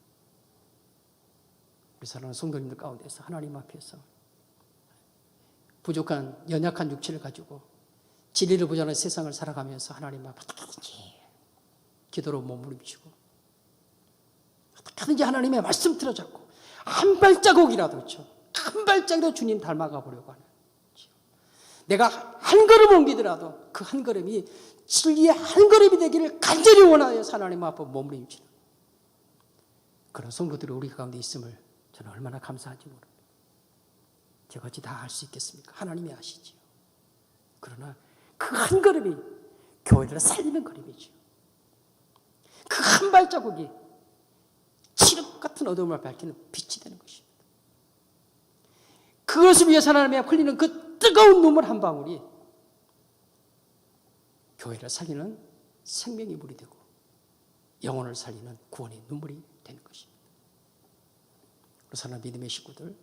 우리 사랑하는 성도님들 가운데서 하나님 앞에서 부족한 연약한 육체를 가지고 진리를 보지 않는 세상을 살아가면서 하나님 앞에 어떻게든지 기도로 몸부림치고 어떻게든지 하나님의 말씀 틀어잡고 한 발자국이라도, 그렇죠? 한 발자국이라도 주님 닮아가 보려고 하는, 내가 한 걸음 옮기더라도 그 한 걸음이 진리의 한 걸음이 되기를 간절히 원하여 하나님 앞에 몸부림치는 그런 성도들이 우리 가운데 있음을 저는 얼마나 감사한지 모릅니다. 제가 어찌 다 알 수 있겠습니까? 하나님이 아시지요. 그러나 그 한 걸음이 교회를 살리는 걸음이죠. 그 한 발자국이 칠흑 같은 어둠을 밝히는 빛이 되는 것입니다. 그것을 위해서 하나님의 흘리는 그 뜨거운 눈물 한 방울이 교회를 살리는 생명의 물이 되고 영혼을 살리는 구원의 눈물이 되는 것입니다. 그래서 믿음의 식구들,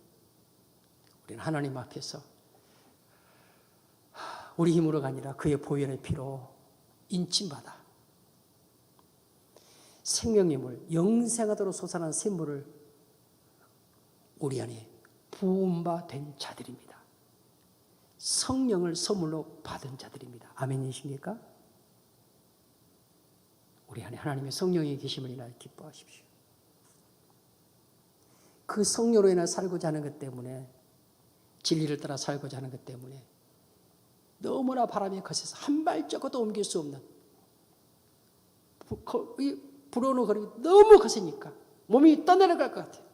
우리는 하나님 앞에서 우리 힘으로가 아니라 그의 보혈의 피로 인침받아 생명의 물, 영생하도록 솟아나는 샘물을 우리 안에 부은 바 된 자들입니다. 성령을 선물로 받은 자들입니다. 아멘이십니까? 우리 안에 하나님의 성령이 계심을 인하여 기뻐하십시오. 그 성령으로 인해 살고자 하는 것 때문에 진리를 따라 살고자 하는 것 때문에 너무나 바람이 거세서 한 발자국도 옮길 수 없는 불어오는 거리가 너무 거세니까 몸이 떠내려갈 것 같아요.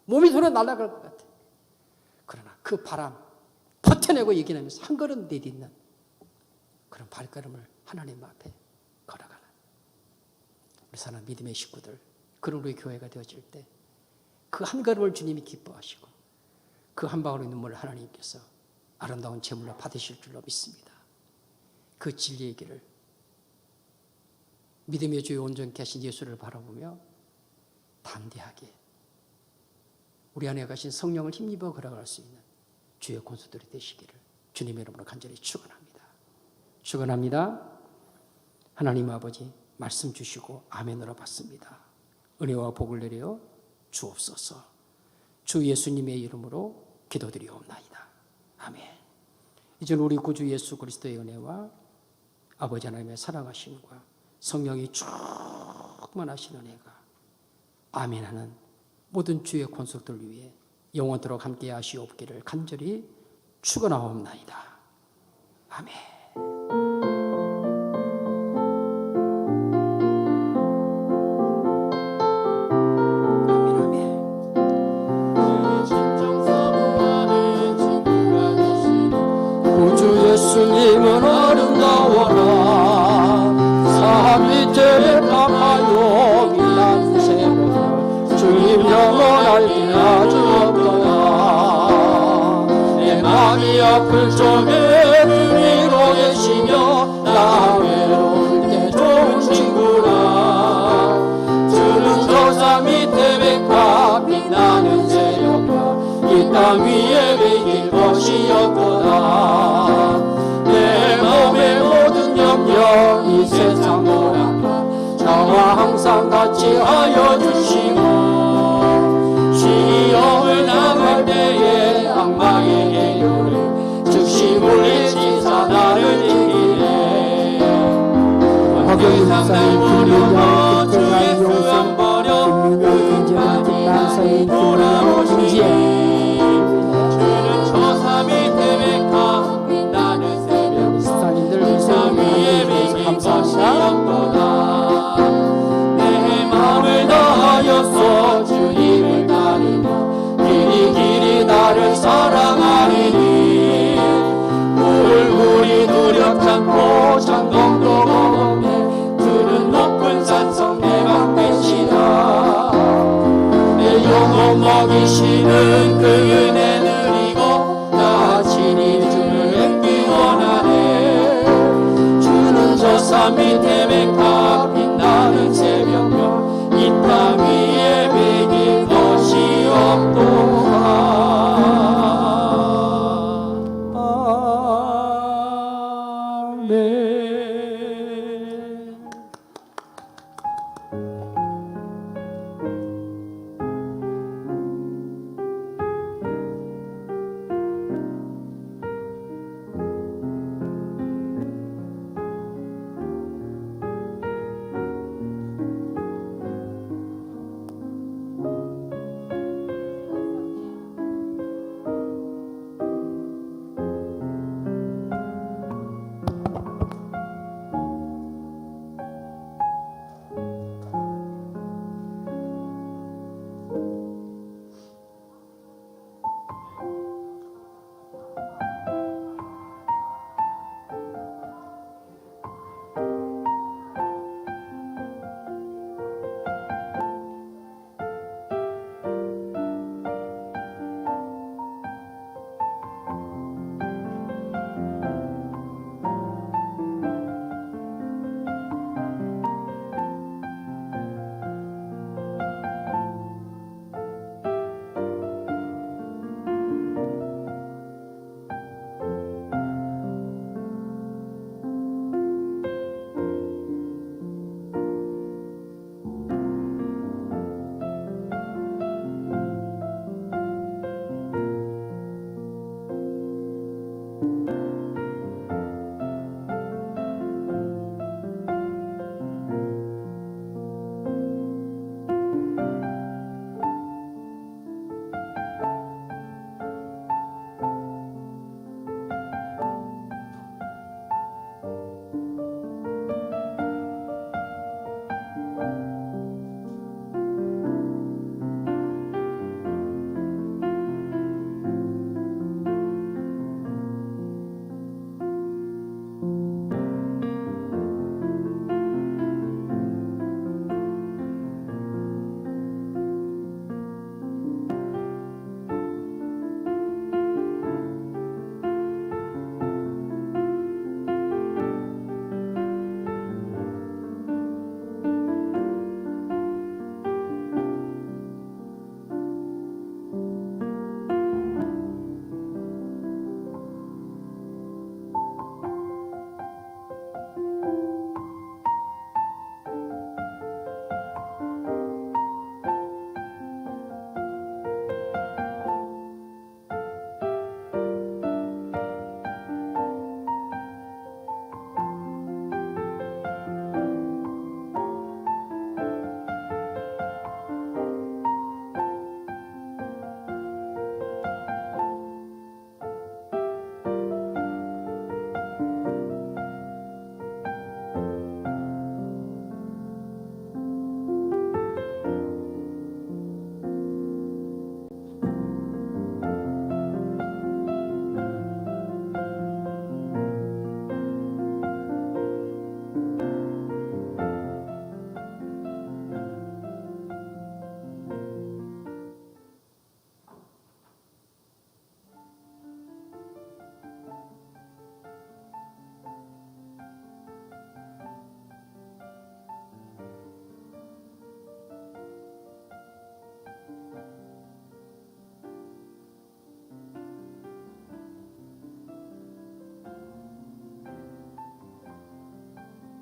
몸이 돌아 날아갈 것 같아요. 그러나 그 바람 버텨내고 이겨내면서 한 걸음 내딛는 그런 발걸음을 하나님 앞에 걸어가는 우리 사는 믿음의 식구들, 그런 우리 교회가 되어질 때 그 한 걸음을 주님이 기뻐하시고 그 한 방울의 눈물을 하나님께서 아름다운 제물로 받으실 줄로 믿습니다. 그 진리의 길을 믿음의 주에 온전케 하신 예수를 바라보며 담대하게 우리 안에 가신 성령을 힘입어 걸어갈 수 있는 주의 권소들이 되시기를 주님의 이름으로 간절히 축원합니다. 축원합니다. 하나님 아버지 말씀 주시고 아멘으로 받습니다. 은혜와 복을 내려 주옵소서. 주 예수님의 이름으로 기도드리옵나이다. 아멘. 이제 우리 구주 예수 그리스도의 은혜와 아버지 하나님의 사랑하심과 성령이 충만하신 은혜가 아멘하는 모든 주의 권속들 위해 영원토록 함께 하시옵기를 간절히 축원하옵나이다. 아멘. 예수님은 아름다워라 삶이 대박하여 빛나는 새벽 주님 영원할 때 아주 없도다 내 마음이 아플 적에 위로 계시며 나 외로울 때 좋은 친구라 주는 저 삶이 대백과 빛나는 새벽 이 땅 위에 매일 것이 없도다 내 몸의 모든 염려 이 세상 모락과 저와 항상 같이 하여 주시고 시험을 당할 때에 악마의 해요를 즉시 물리치사 나를 이기네 세상 날 버려도 주 예수 안 버려 끝까지 돌아오시네 주는 저 삶이 대백과 빛나는 새벽 세상 위에 비친 것이 없도다 내 마음을 다하여서 주님을 따르며 길이 나를 사랑하리니 굴굴이 두렵잖고 장동도 먹었네 주는 높은 산성 내 맘 계시다 내 영혼 먹이시는 그 은혜 누리고 나 친히 주를 뵙기 원하네 주는 저 삶이 대백